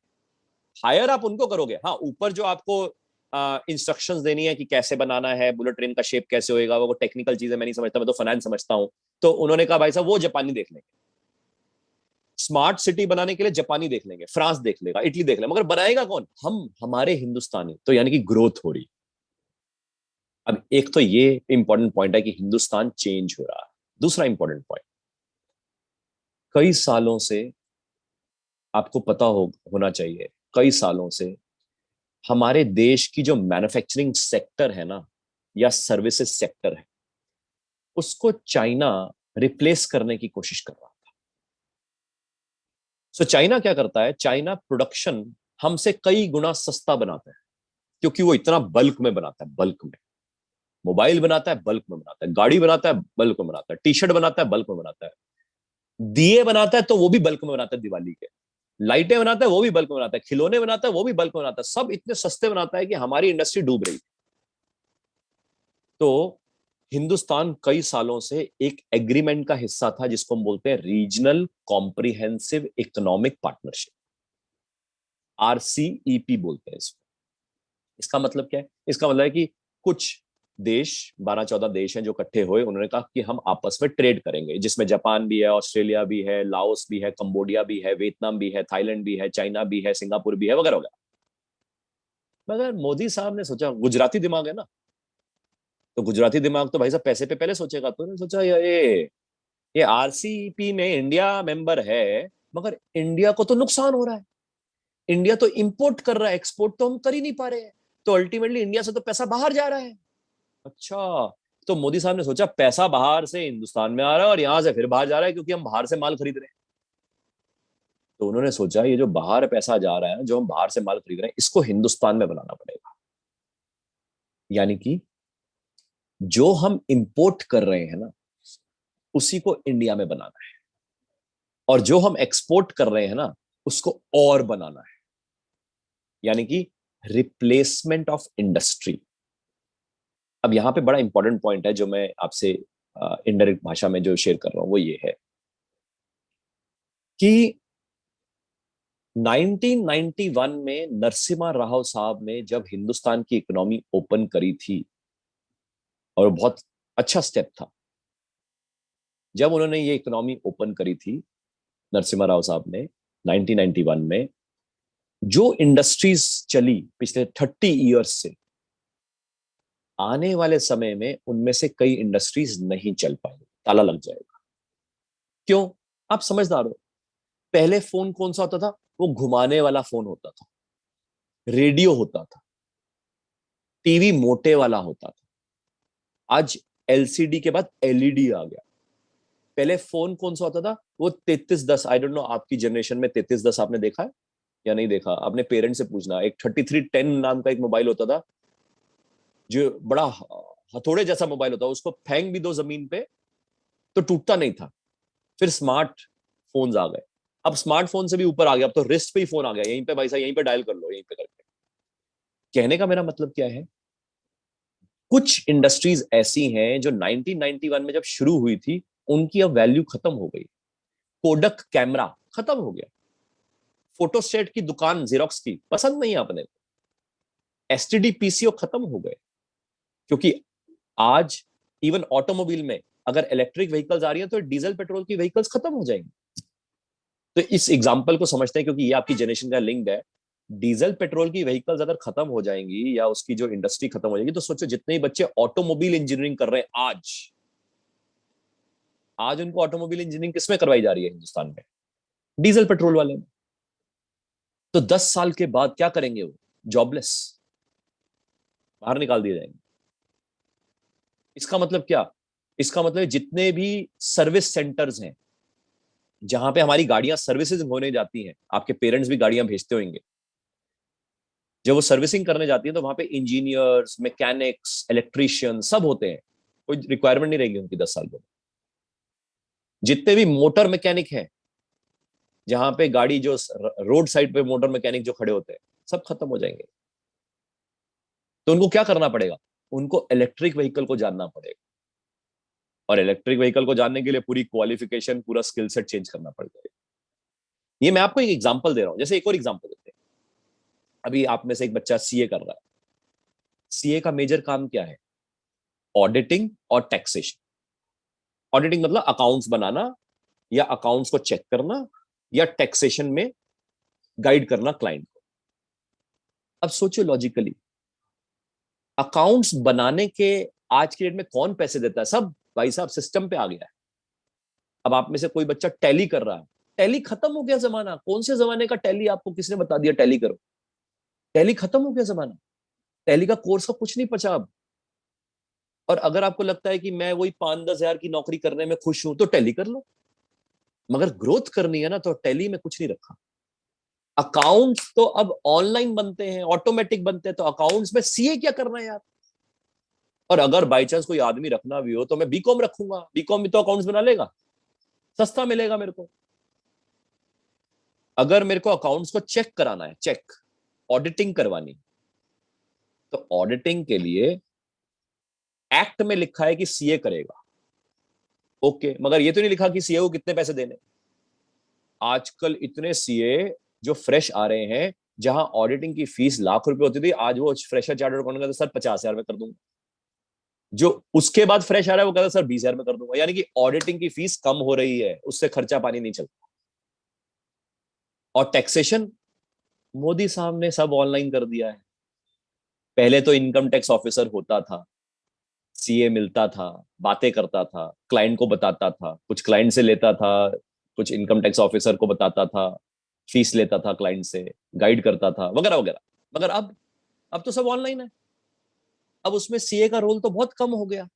हायर आप उनको करोगे। हाँ, ऊपर जो आपको इंस्ट्रक्शंस देनी है कि कैसे बनाना है, बुलेट ट्रेन का शेप कैसे होएगा, वो टेक्निकल चीजें मैं नहीं समझता, मैं तो फाइनेंस समझता हूँ। तो उन्होंने कहा भाई साहब वो जापानी देख लेंगे, स्मार्ट सिटी बनाने के लिए जापानी देख लेंगे, फ्रांस देख लेगा, इटली देख लेगा, मगर बनाएगा कौन? हम, हमारे हिंदुस्तानी। तो यानी कि ग्रोथ हो रही। अब एक तो ये इंपॉर्टेंट पॉइंट है कि हिंदुस्तान चेंज हो रहा है। दूसरा इंपॉर्टेंट पॉइंट, कई सालों से आपको पता होना चाहिए, कई सालों से हमारे देश की जो मैन्युफैक्चरिंग सेक्टर है ना, या सर्विसेज सेक्टर है, उसको चाइना रिप्लेस करने की कोशिश कर रहा था। सो चाइना क्या करता है, चाइना प्रोडक्शन हमसे कई गुना सस्ता बनाता है, क्योंकि वो इतना बल्क में बनाता है, बल्क में। मोबाइल बनाता है बल्क में बनाता है, गाड़ी बनाता है बल्क में बनाता है, टी शर्ट बनाता है बल्क में बनाता है, दिए बनाता है तो वो भी बल्क में बनाता है, दिवाली के लाइटें बनाता है वो भी बल्क में बनाता है, खिलौने बनाता है वो भी बल्क में बनाता है, सब इतने सस्ते बनाता है कि हमारी इंडस्ट्री डूब रही है। तो हिंदुस्तान कई सालों से एक एग्रीमेंट का हिस्सा था जिसको हम बोलते हैं regional comprehensive economic partnership, RCEP बोलते हैं इसको। इसका मतलब क्या है? इसका मतलब है कि कुछ देश, 12-14 देश हैं जो इकट्ठे हुए, उन्होंने कहा कि हम आपस में ट्रेड करेंगे, जिसमें जापान भी है, ऑस्ट्रेलिया भी है, लाओस भी है, कंबोडिया भी है, वियतनाम भी है, थाईलैंड भी है, चाइना भी है, सिंगापुर भी है, वगैरह वगैरह। मगर मोदी साहब ने सोचा, गुजराती दिमाग है ना, तो गुजराती दिमाग तो भाई साहब पैसे पे पहले सोचेगा। तो उन्होंने सोचा ये आरसीईपी में इंडिया मेंबर है, मगर इंडिया को तो नुकसान हो रहा है, इंडिया तो इंपोर्ट कर रहा है, एक्सपोर्ट तो हम कर ही नहीं पा रहे हैं, तो अल्टीमेटली इंडिया से तो पैसा बाहर जा रहा है। अच्छा, तो मोदी साहब ने सोचा पैसा बाहर से हिंदुस्तान में आ रहा है और यहां से फिर बाहर जा रहा है क्योंकि हम बाहर से माल खरीद रहे हैं। तो उन्होंने सोचा ये जो बाहर पैसा जा रहा है, जो हम बाहर से माल खरीद रहे हैं, इसको हिंदुस्तान में बनाना पड़ेगा। यानी कि जो हम इंपोर्ट कर रहे हैं ना, उसी को इंडिया में बनाना है, और जो हम एक्सपोर्ट कर रहे हैं ना, उसको और बनाना है। यानी कि रिप्लेसमेंट ऑफ इंडस्ट्री। अब यहां पे बड़ा इंपॉर्टेंट पॉइंट है जो मैं आपसे इनडायरेक्ट भाषा में जो शेयर कर रहा हूं, वो ये है कि 1991 में नरसिम्हा राव साहब ने जब हिंदुस्तान की इकोनॉमी ओपन करी थी, और बहुत अच्छा स्टेप था, जब उन्होंने ये इकोनॉमी ओपन करी थी नरसिम्हा राव साहब ने 1991 में, जो इंडस्ट्रीज चली पिछले 30 इयर्स से, आने वाले समय में उनमें से कई इंडस्ट्रीज नहीं चल पाएंगी, ताला लग जाएगा। क्यों? आप समझदार हो। पहले फोन कौन सा होता था? वो घुमाने वाला फोन होता था, रेडियो होता था, टीवी मोटे वाला होता था। आज एलसीडी के बाद एलईडी आ गया। पहले फोन कौन सा होता था? वो 3310। आई डोंट नो आपकी जनरेशन में 3310 आपने देखा है या नहीं देखा, अपने पेरेंट्स से पूछना। एक 3310 नाम का एक मोबाइल होता था, जो बड़ा हथौड़े जैसा मोबाइल होता, उसको फेंक भी दो जमीन पे तो टूटता नहीं था। फिर स्मार्ट फोन्स आ गए। अब स्मार्टफोन से भी ऊपर आ गया, अब तो रिस्ट पे ही फोन आ गया, यहीं पे भाई साहब, यहीं पे डायल कर लो, यहीं पे करके। कहने का मेरा मतलब क्या है, कुछ इंडस्ट्रीज ऐसी हैं जो 1991 में जब शुरू हुई थी, उनकी अब वैल्यू खत्म हो गई। कोडक कैमरा खत्म हो गया, फोटोस्टेट की दुकान जेरोक्स की पसंद नहीं आपने, एसटीडी पीसीओ खत्म हो गए। क्योंकि आज इवन ऑटोमोबाइल में अगर इलेक्ट्रिक व्हीकल्स आ रही है तो डीजल पेट्रोल की व्हीकल्स खत्म हो जाएंगी। तो इस एग्जाम्पल को समझते हैं, क्योंकि ये आपकी जनरेशन का लिंक है। डीजल पेट्रोल की व्हीकल्स अगर खत्म हो जाएंगी या उसकी जो इंडस्ट्री खत्म हो जाएगी, तो सोचो जितने ही बच्चे ऑटोमोबाइल इंजीनियरिंग कर रहे हैं आज, आज उनको ऑटोमोबाइल इंजीनियरिंग किसमें करवाई जा रही है हिंदुस्तान में? डीजल पेट्रोल वाले में। तो 10 साल के बाद क्या करेंगे वो? जॉबलेस, बाहर निकाल दिए जाएंगे। इसका मतलब क्या? इसका मतलब जितने भी सर्विस सेंटर्स हैं, जहां पे हमारी गाड़ियां सर्विसेज होने जाती हैं, आपके पेरेंट्स भी गाड़ियां भेजते होंगे, जब वो सर्विसिंग करने जाती है तो वहां पे इंजीनियर्स, मैकेनिक्स, इलेक्ट्रिशियन सब होते हैं। कोई रिक्वायरमेंट नहीं रहेगी उनकी 10 साल बाद। जितने भी मोटर मैकेनिक हैं, जहां पे गाड़ी जो रोड साइड पे मोटर मैकेनिक जो खड़े होते हैं, सब खत्म हो जाएंगे। तो उनको क्या करना पड़ेगा? उनको इलेक्ट्रिक व्हीकल को जानना पड़ेगा, और इलेक्ट्रिक व्हीकल को जानने के लिए पूरी क्वालिफिकेशन, पूरा स्किल सेट चेंज करना पड़ेगा। ये मैं आपको एक एग्जांपल दे रहा हूं, जैसे एक और एग्जांपल देते हैं। अभी आप में से एक बच्चा सीए कर रहा है। सीए का मेजर काम क्या है? ऑडिटिंग और टैक्सेशन। ऑडिटिंग मतलब अकाउंट्स बनाना, या अकाउंट्स को चेक करना, या टैक्सेशन में गाइड करना क्लाइंट को। अब सोचो लॉजिकली, अकाउंट्स बनाने के आज के डेट में कौन पैसे देता है? सब भाई साहब सिस्टम पे आ गया है। अब आप में से कोई बच्चा टैली कर रहा है, टैली खत्म हो गया जमाना। कौन से जमाने का टैली आपको किसने बता दिया टैली करो? टैली खत्म हो गया जमाना। टैली का कोर्स का कुछ नहीं बचा अब। और अगर आपको लगता है कि मैं वही 5-10 हजार की नौकरी करने में खुश हूं, तो टैली कर लो। मगर ग्रोथ करनी है ना, तो टैली में कुछ नहीं रखा। अकाउंट्स तो अब ऑनलाइन बनते हैं, ऑटोमेटिक बनते हैं, तो अकाउंट्स में सीए क्या करना है यार? और अगर बाई चांस कोई आदमी रखना भी हो तो मैं बीकॉम रखूंगा, बीकॉम भी तो अकाउंट्स बना लेगा, सस्ता मिलेगा मेरे को। अगर मेरे को अकाउंट्स को चेक कराना है, चेक ऑडिटिंग करवानी, तो ऑडिटिंग के लिए एक्ट में लिखा है कि सीए करेगा, ओके, मगर ये तो नहीं लिखा कि सीए को कितने पैसे देने। आजकल इतने सीए जो फ्रेश आ रहे हैं, जहां ऑडिटिंग की फीस लाख रुपए होती थी, आज वो फ्रेशर चार्टर्ड अकाउंटेंट का सर 50 हजार में कर दूंगा। जो उसके बाद फ्रेश आ रहा है वो कहता है सर 20 हजार में कर दूंगा। यानी कि ऑडिटिंग की फीस कम हो रही है, उससे खर्चा पानी नहीं चलता। और टैक्सेशन, मोदी साहब ने सब ऑनलाइन कर दिया है। पहले तो इनकम टैक्स ऑफिसर होता था, सीए मिलता था, बातें करता था, क्लाइंट को बताता था, कुछ क्लाइंट से लेता था, कुछ इनकम टैक्स ऑफिसर को बताता था, फीस लेता था क्लाइंट से, गाइड करता था, वगैरह वगैरह। मगर अब तो सब ऑनलाइन है। अब उसमें सीए का रोल तो बहुत कम हो गया।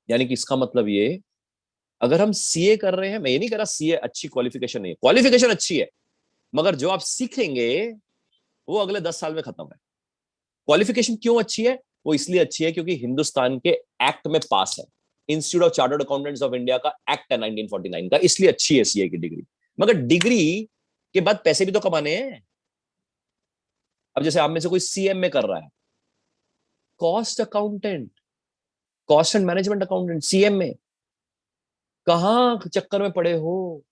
यानी कि इसका मतलब ये, अगर हम सीए कर रहे हैं, मैं ये नहीं कह रहा सीए अच्छी क्वालिफिकेशन नहीं है, क्वालिफिकेशन अच्छी है, मगर जो आप सीखेंगे वो अगले 10 साल में खत्म है। क्वालिफिकेशन क्यों अच्छी है? वो इसलिए अच्छी है क्योंकि हिंदुस्तान के एक्ट में पास है। Institute of chartered accountants of India का एक्ट है 1949 का, इसलिए अच्छी है सीए की डिग्री। मगर डिग्री के बाद पैसे भी तो कमाने हैं। अब जैसे आप में से कोई सीएम में कर रहा है, cost accountant, cost and management accountant CM में, कहां चक्कर में पड़े हो?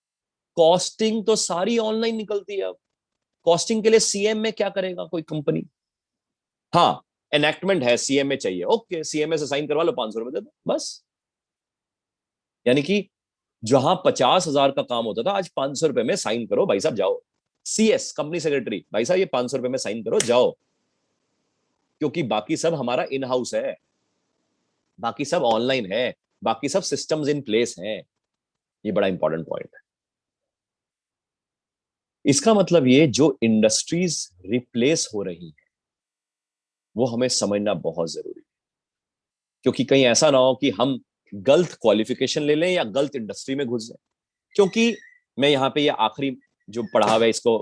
कॉस्टिंग तो सारी ऑनलाइन निकलती है अब। कॉस्टिंग के लिए सीएम में क्या करेगा कोई कंपनी? हाँ, एनेक्टमेंट है, सीएम में चाहिए, ओके, सीएमए से साइन करवा लो, 500 रुपए दे दो बस। यानी कि जहां 50,000 का काम होता था, आज 500 रुपए में साइन करो भाई साहब, जाओ। सीएस, कंपनी सेक्रेटरी, भाई साहब ये 500 रुपए में साइन करो, जाओ। क्योंकि बाकी सब हमारा इन हाउस है, बाकी सब ऑनलाइन है, बाकी सब सिस्टम्स इन प्लेस हैं। ये बड़ा इंपॉर्टेंट पॉइंट है। इसका मतलब ये, जो इंडस्ट्रीज रिप्लेस हो रही है वो हमें समझना बहुत जरूरी है। क्योंकि कहीं ऐसा ना हो कि हम गलत क्वालिफिकेशन ले लें या गलत इंडस्ट्री में घुस जाए। क्योंकि मैं यहाँ पे ये आखिरी जो पढ़ा हुआ है इसको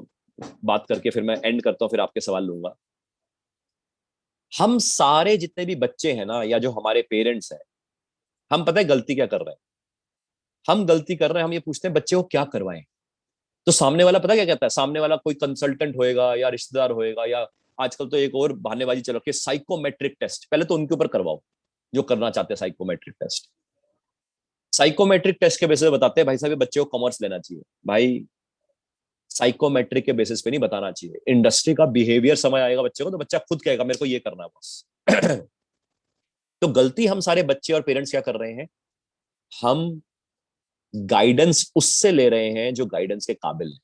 बात करके फिर मैं एंड करता हूँ, फिर आपके सवाल लूंगा। हम सारे जितने भी बच्चे हैं ना, या जो हमारे पेरेंट्स हैं, हम पता है गलती क्या कर रहे हैं? हम गलती कर रहे हैं, हम ये पूछते हैं बच्चे को क्या करवाएं। तो सामने वाला पता क्या कहता है? सामने वाला कोई कंसल्टेंट होएगा या रिश्तेदार होएगा, या आजकल तो एक और बहानेबाजी चल रखी है, साइकोमेट्रिक टेस्ट, पहले तो उनके ऊपर करवाओ जो करना चाहते हैं साइकोमेट्रिक टेस्ट। साइकोमेट्रिक टेस्ट के बेसिस पे बताते हैं भाई साहब ये बच्चे को कॉमर्स लेना चाहिए। भाई, साइकोमेट्रिक के बेसिस पे नहीं बताना चाहिए, इंडस्ट्री का बिहेवियर समझ आएगा बच्चे को तो बच्चा खुद कहेगा मेरे को ये करना है बस। तो गलती हम सारे बच्चे और पेरेंट्स क्या कर रहे हैं? हम गाइडेंस उससे ले रहे हैं जो गाइडेंस के काबिल है।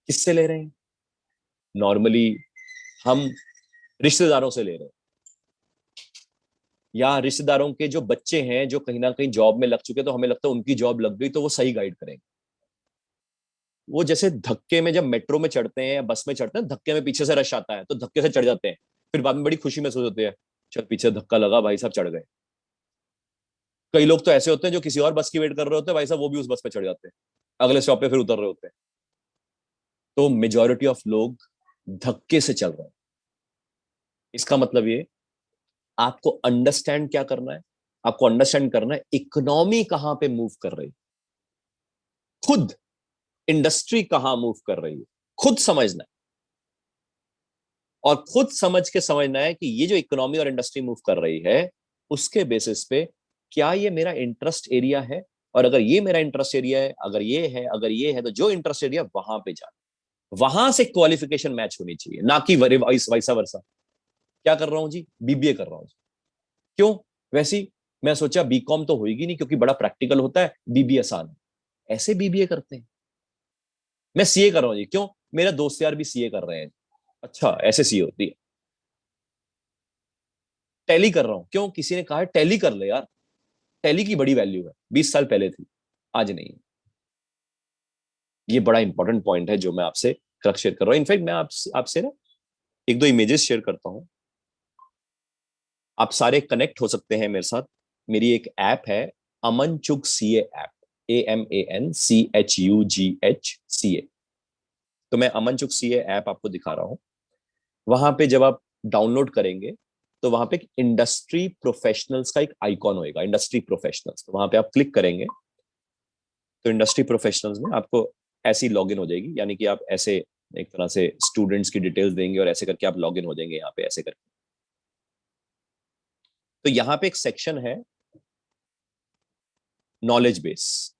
किससे ले रहे हैं? नॉर्मली हम रिश्तेदारों से ले रहे हैं, या रिश्तेदारों के जो बच्चे हैं जो कहीं ना कहीं जॉब में लग चुके, तो हमें लगता है उनकी जॉब लग गई तो वो सही गाइड करेंगे। वो जैसे धक्के में जब मेट्रो में चढ़ते हैं या बस में चढ़ते हैं, धक्के में पीछे से रश आता है तो धक्के से चढ़ जाते हैं, फिर बाद में बड़ी खुशी महसूस होती है, चल पीछे धक्का लगा भाई साहब चढ़ गए। कई लोग तो ऐसे होते हैं जो किसी और बस की वेट कर रहे होते हैं, भाई साहब वो भी उस बस पे चढ़ जाते हैं, अगले स्टॉप पे फिर उतर रहे होते हैं। तो मेजोरिटी ऑफ लोग धक्के से चल रहे हैं। इसका मतलब ये, आपको अंडरस्टैंड क्या करना है? आपको अंडरस्टैंड करना है इकोनॉमी कहां पे मूव कर रही है, खुद इंडस्ट्री कहां मूव कर रही है, खुद समझना है। और खुद समझ के समझना है कि ये जो इकोनॉमी और इंडस्ट्री मूव कर रही है, उसके बेसिस पे क्या ये मेरा इंटरेस्ट एरिया है? और अगर ये मेरा इंटरेस्ट एरिया है, अगर ये है, अगर ये है, तो जो इंटरेस्ट एरिया वहां पे जा, वहां से क्वालिफिकेशन मैच होनी चाहिए, ना कि वैसा वर्षा। क्या कर रहा हूं जी? बीबीए कर रहा हूं। क्यों? वैसी मैं सोचा बीकॉम तो होगी नहीं क्योंकि बड़ा प्रैक्टिकल होता है, बीबीए आसान है, ऐसे बीबीए करते हैं। मैं सीए कर रहा हूं जी। क्यों? मेरा दोस्त यार भी सीए कर रहे हैं। अच्छा, ऐसे सीए होती है। टैली कर रहा हूं। क्यों? किसी ने कहा है टैली कर ले यार, टैली की बड़ी वैल्यू है, 20 साल पहले थी, आज नहीं है। ये बड़ा इंपॉर्टेंट पॉइंट है जो मैं आपसे करेक्ट शेयर कर रहा हूँ। इनफैक्ट मैं आपसे ना एक दो इमेजेस शेयर करता हूँ, आप सारे कनेक्ट हो सकते हैं मेरे साथ। मेरी एक ऐप है, अमन चुग सीए ऐप, AMANCHUGH तो मैं अमन चुग सीए ऐप आपको दिखा रहा हूँ। वहां पे जब आप डाउनलोड करेंगे तो वहां पे एक इंडस्ट्री प्रोफेशनल्स का एक आइकॉन होएगा, इंडस्ट्री प्रोफेशनल्स, तो वहां पे आप क्लिक करेंगे तो इंडस्ट्री प्रोफेशनल्स में आपको ऐसी लॉगिन हो जाएगी। यानी कि आप ऐसे एक तरह से स्टूडेंट्स की डिटेल्स देंगे और ऐसे करके आप लॉगिन हो जाएंगे यहाँ पे ऐसे करके। तो यहाँ पे एक सेक्शन है नॉलेज बेस।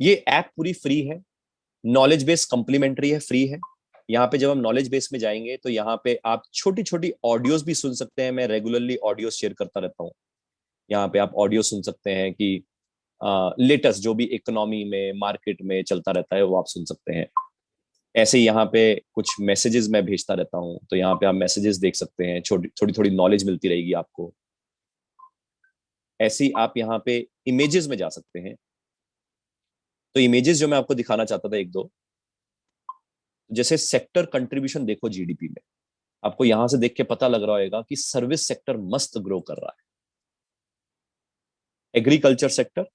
ये ऐप पूरी फ्री है, नॉलेज बेस कॉम्प्लीमेंट्री है, फ्री है। यहाँ पे जब हम नॉलेज बेस में जाएंगे तो यहाँ पे आप छोटी छोटी ऑडियोज भी सुन सकते हैं। मैं रेगुलरली ऑडियो शेयर करता रहता हूँ। यहाँ पे आप ऑडियो सुन सकते हैं कि लेटेस्ट जो भी इकोनॉमी में मार्केट में चलता रहता है वो आप सुन सकते हैं। ऐसे ही यहाँ पे कुछ मैसेजेस मैं भेजता रहता हूँ, तो यहाँ पे आप मैसेजेस देख सकते हैं, छोटी थोड़ी थोड़ी नॉलेज मिलती रहेगी आपको। ऐसे ही आप यहाँ पे इमेजेस में जा सकते हैं। तो इमेजेस जो मैं आपको दिखाना चाहता था एक दो, जैसे सेक्टर कंट्रीब्यूशन देखो जीडीपी में, आपको यहां से देख के पता लग रहा होगा कि सर्विस सेक्टर मस्त ग्रो कर रहा है। एग्रीकल्चर सेक्टर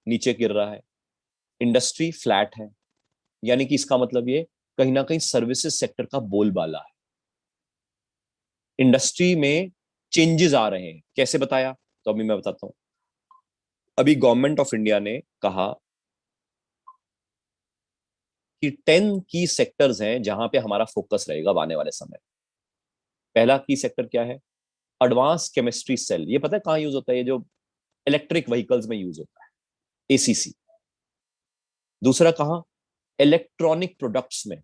नीचे गिर रहा है, इंडस्ट्री फ्लैट है, यानी कि इसका मतलब ये कहीं ना कहीं सर्विसेज सेक्टर का बोलबाला है। इंडस्ट्री में चेंजेस आ रहे हैं, कैसे बताया, तो अभी मैं बताता हूं। अभी गवर्नमेंट ऑफ इंडिया ने कहा कि 10 की सेक्टर्स हैं जहां पे हमारा फोकस रहेगा आने वाले समय। पहला की सेक्टर क्या है? Advance chemistry cell. ये पता है कहाँ यूज होता है? ये जो इलेक्ट्रिक व्हीकल्स में यूज होता है, एसीसी। दूसरा कहाँ? इलेक्ट्रॉनिक प्रोडक्ट्स में,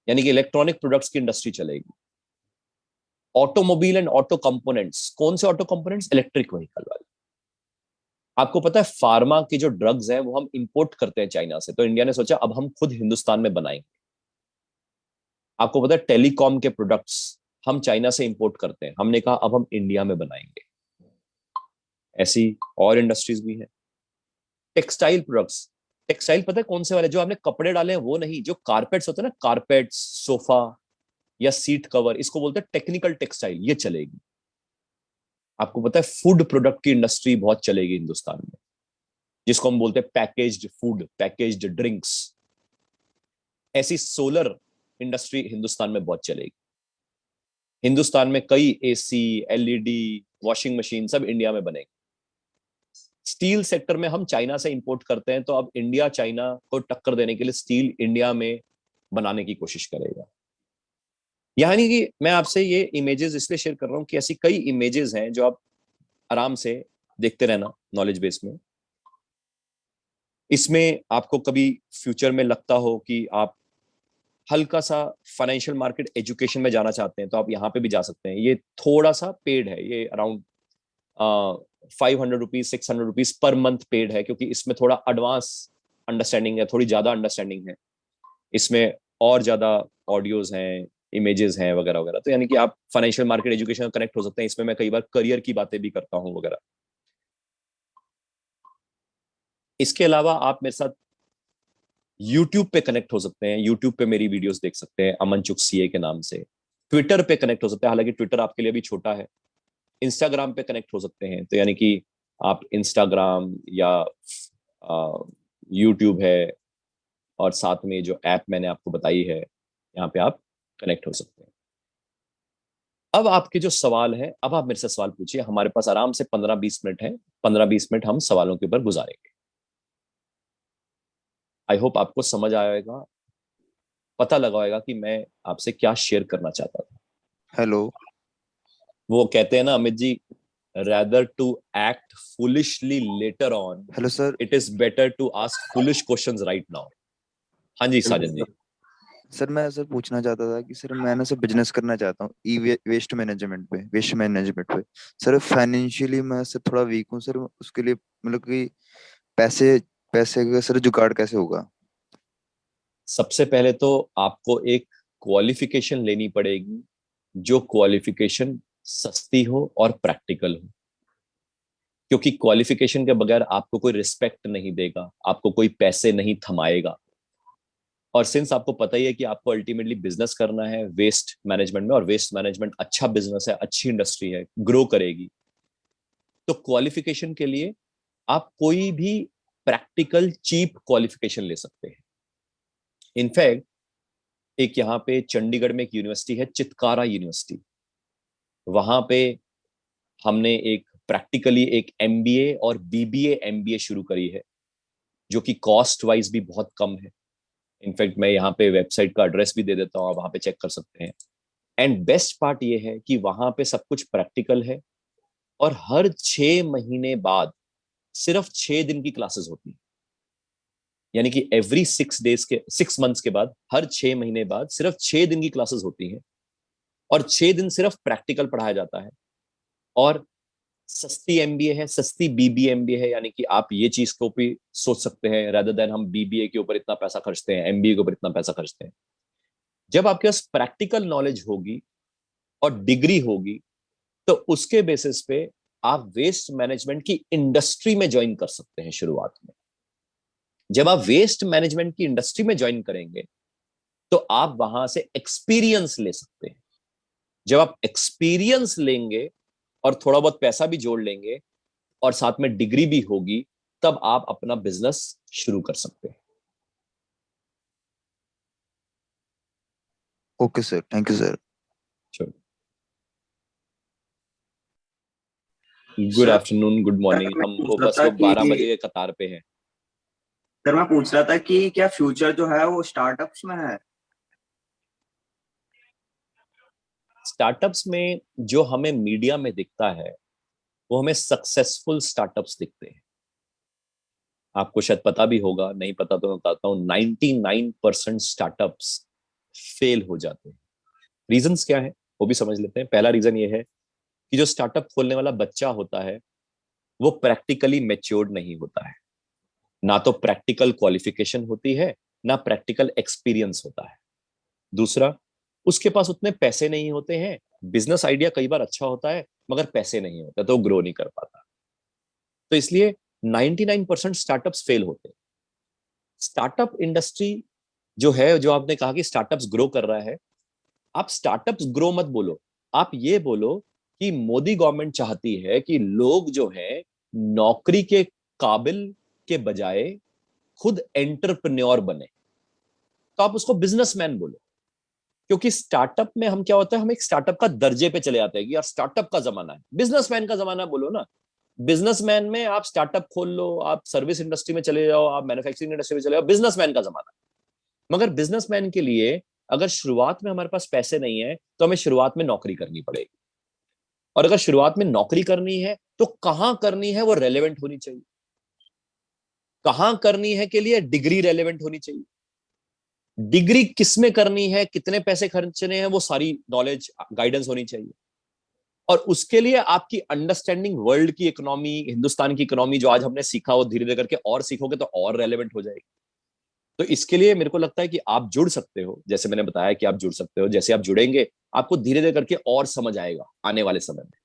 यानी कि इलेक्ट्रॉनिक प्रोडक्ट्स की इंडस्ट्री चलेगी। Automobile and auto components. कौन से ऑटो कंपोनेंट्स? इलेक्ट्रिक व्हीकल वाले। आपको पता है फार्मा के जो ड्रग्स हैं वो हम इंपोर्ट करते हैं चाइना से, तो इंडिया ने सोचा अब हम खुद हिंदुस्तान में बनाएंगे। आपको पता है टेलीकॉम के प्रोडक्ट्स हम चाइना से इंपोर्ट करते हैं, हमने कहा अब हम इंडिया में बनाएंगे। ऐसी और इंडस्ट्रीज भी हैं। Textile products. टेक्सटाइल पता है कौन से वाले? जो आपने कपड़े डाले हैं वो नहीं, जो कारपेट्स होते हैं ना, कारपेट्स, सोफा या सीट कवर, इसको बोलते हैं टेक्निकल टेक्सटाइल, ये चलेगी। आपको पता है फूड प्रोडक्ट की इंडस्ट्री बहुत चलेगी हिंदुस्तान में, जिसको हम बोलते हैं पैकेज्ड फूड, पैकेज्ड ड्रिंक्स। ऐसी सोलर इंडस्ट्री हिंदुस्तान में बहुत चलेगी। हिंदुस्तान में कई एसी, एलईडी, वॉशिंग मशीन सब इंडिया में बनेगी। स्टील सेक्टर में हम चाइना से इंपोर्ट करते हैं, तो अब इंडिया चाइना को टक्कर देने के लिए स्टील इंडिया में बनाने की कोशिश करेगा। यानी कि मैं आपसे ये इमेजेस इसलिए शेयर कर रहा हूं कि ऐसी कई इमेजेस हैं जो आप आराम से देखते रहना नॉलेज बेस में। इसमें आपको कभी फ्यूचर में लगता हो कि आप हल्का सा फाइनेंशियल मार्केट एजुकेशन में जाना चाहते हैं, तो आप यहाँ पे भी जा सकते हैं। ये थोड़ा सा पेड है, ये around 500 rupees, 600 rupees per month paid है, क्योंकि इसमें थोड़ा एडवांस अंडरस्टैंडिंग है, थोड़ी ज्यादा अंडरस्टैंडिंग है इसमें, और ज्यादा ऑडियोज हैं, इमेजेस हैं वगैरह वगैरह। तो यानी कि आप फाइनेंशियल मार्केट एजुकेशन में कनेक्ट हो सकते हैं। इसमें मैं कई बार करियर की बातें भी करता हूँ वगैरह। इसके अलावा आप मेरे साथ यूट्यूब पे कनेक्ट हो सकते हैं। यूट्यूब पे मेरी वीडियोस देख सकते हैं अमनचुक सीए के नाम से। ट्विटर पे कनेक्ट हो सकते हैं, हालांकि ट्विटर आपके लिए भी छोटा है। इंस्टाग्राम पे कनेक्ट हो सकते हैं, तो यानी कि आप इंस्टाग्राम या यूट्यूब है, और साथ में जो ऐप मैंने आपको बताई है, यहाँ पे आप कनेक्ट हो सकते हैं। अब आपके जो सवाल है, अब आप मेरे से सवाल पूछिए। हमारे पास आराम से 15-20 मिनट है, 15-20 मिनट हम सवालों के ऊपर गुजारेंगे। आई होप आपको समझ आएगा, पता लगा होगा कि मैं आपसे क्या शेयर करना चाहता था। हेलो। वो कहते हैं ना Amit ji, rather to act foolishly later on, hello sir. it is better to ask foolish questions right now। हाँ जी बिल्कुल साजन जी। सर। सर मैं सर पूछना चाहता था कि सर मैं ना सर बिजनेस करना चाहता हूँ ई वेस्ट मैनेजमेंट पे। सर फाइनेंशियली मैं सर थोड़ा वीक हूँ सर, उसके लिए मतलब कि पैसे पैसे का सर जुगाड़ कैसे होगा? सबसे पहले तो आपको एक क्वालिफिकेशन लेनी पड़ेगी, जो क्वालिफिकेशन सस्ती हो और प्रैक्टिकल हो। क्योंकि क्वालिफिकेशन के बगैर आपको कोई रिस्पेक्ट नहीं देगा, आपको कोई पैसे नहीं थमाएगा। और सिंस आपको पता ही है कि आपको अल्टीमेटली बिजनेस करना है वेस्ट मैनेजमेंट में, और वेस्ट मैनेजमेंट अच्छा बिजनेस है, अच्छी इंडस्ट्री है, ग्रो करेगी, तो क्वालिफिकेशन के लिए आप कोई भी प्रैक्टिकल चीप क्वालिफिकेशन ले सकते हैं। इनफैक्ट एक यहाँ पे चंडीगढ़ में एक यूनिवर्सिटी है, चितकारा यूनिवर्सिटी। वहां पे हमने एक प्रैक्टिकली एक एमबीए और बीबीए एमबीए शुरू करी है, जो कि कॉस्ट वाइज भी बहुत कम है। इनफैक्ट मैं यहाँ पे वेबसाइट का एड्रेस भी दे देता हूँ, आप वहां पे चेक कर सकते हैं। एंड बेस्ट पार्ट ये है कि वहां पे सब कुछ प्रैक्टिकल है, और हर 6 महीने बाद सिर्फ 6 दिन की क्लासेस होती है। यानी कि एवरी 6 डेज के 6 मंथ्स के बाद, हर 6 महीने बाद सिर्फ 6 दिन की क्लासेस होती हैं, और 6 दिन सिर्फ प्रैक्टिकल पढ़ाया जाता है। और सस्ती एमबीए है, सस्ती बीबीएमबीए है, यानी कि आप ये चीज को भी सोच सकते हैं, rather देन हम बीबीए के ऊपर इतना पैसा खर्चते हैं, एमबीए के ऊपर इतना पैसा खर्चते हैं। जब आपके पास प्रैक्टिकल नॉलेज होगी और डिग्री होगी, तो उसके बेसिस पे आप वेस्ट मैनेजमेंट की इंडस्ट्री में ज्वाइन कर सकते हैं शुरुआत में। जब आप वेस्ट मैनेजमेंट की इंडस्ट्री में ज्वाइन करेंगे तो आप वहां से एक्सपीरियंस ले सकते हैं। जब आप एक्सपीरियंस लेंगे और थोड़ा बहुत पैसा भी जोड़ लेंगे और साथ में डिग्री भी होगी, तब आप अपना बिजनेस शुरू कर सकते हैं। Okay sir, thank you sir. चलो, good sir afternoon, good morning. मैं हम वो पूछ रहा बस था वो कि 12 बजे कतार पे हैं। सर मैं पूछ रहा था कि क्या फ्यूचर जो है वो स्टार्टअप्स में है? स्टार्टअप्स में जो हमें मीडिया में दिखता है वो हमें सक्सेसफुल स्टार्टअप्स दिखते हैं। आपको शायद पता भी होगा, नहीं पता तो मैं बताता हूँ, 99% स्टार्टअप्स फेल हो जाते हैं। रीजंस क्या है वो भी समझ लेते हैं। पहला रीजन ये है कि जो स्टार्टअप खोलने वाला बच्चा होता है वो प्रैक्टिकली मैच्योर्ड नहीं होता है। ना तो प्रैक्टिकल क्वालिफिकेशन होती है, ना प्रैक्टिकल एक्सपीरियंस होता है। दूसरा, उसके पास उतने पैसे नहीं होते हैं। बिजनेस आइडिया कई बार अच्छा होता है मगर पैसे नहीं होते तो वो ग्रो नहीं कर पाता। तो इसलिए 99% स्टार्टअप्स फेल होते हैं। स्टार्टअप इंडस्ट्री जो है, जो आपने कहा कि स्टार्टअप्स ग्रो कर रहा है, आप स्टार्टअप्स ग्रो मत बोलो, आप ये बोलो कि मोदी गवर्नमेंट चाहती है कि लोग जो है नौकरी के काबिल के बजाय खुद एंटरप्रेन्योर बने। तो आप उसको बिजनेसमैन बोलो। क्योंकि स्टार्टअप में हम क्या होता है, हम एक स्टार्टअप का दर्जे पे चले जाते हैं कि यार स्टार्टअप का जमाना है, बिजनेसमैन का जमाना बोलो ना। बिजनेसमैन में आप स्टार्टअप खोल लो, आप सर्विस इंडस्ट्री में चले जाओ, आप मैन्युफैक्चरिंग इंडस्ट्री में चले जाओ, बिजनेसमैन का जमाना है। मगर बिजनेसमैन के लिए अगर शुरुआत में हमारे पास पैसे नहीं है तो हमें शुरुआत में नौकरी करनी पड़ेगी। और अगर शुरुआत में नौकरी करनी है तो कहां करनी है वो रेलेवेंट होनी चाहिए। कहां करनी है के लिए डिग्री रेलेवेंट होनी चाहिए। डिग्री किस में करनी है, कितने पैसे खर्चने हैं, वो सारी नॉलेज गाइडेंस होनी चाहिए। और उसके लिए आपकी अंडरस्टैंडिंग वर्ल्ड की इकोनॉमी, हिंदुस्तान की इकोनॉमी जो आज हमने सीखा वो धीरे धीरे करके और सीखोगे तो और रेलेवेंट हो जाएगी। तो इसके लिए मेरे को लगता है कि आप जुड़ सकते हो, जैसे मैंने बताया कि आप जुड़ सकते हो। जैसे आप जुड़ेंगे आपको धीरे धीरे करके और समझ आएगा आने वाले समय में।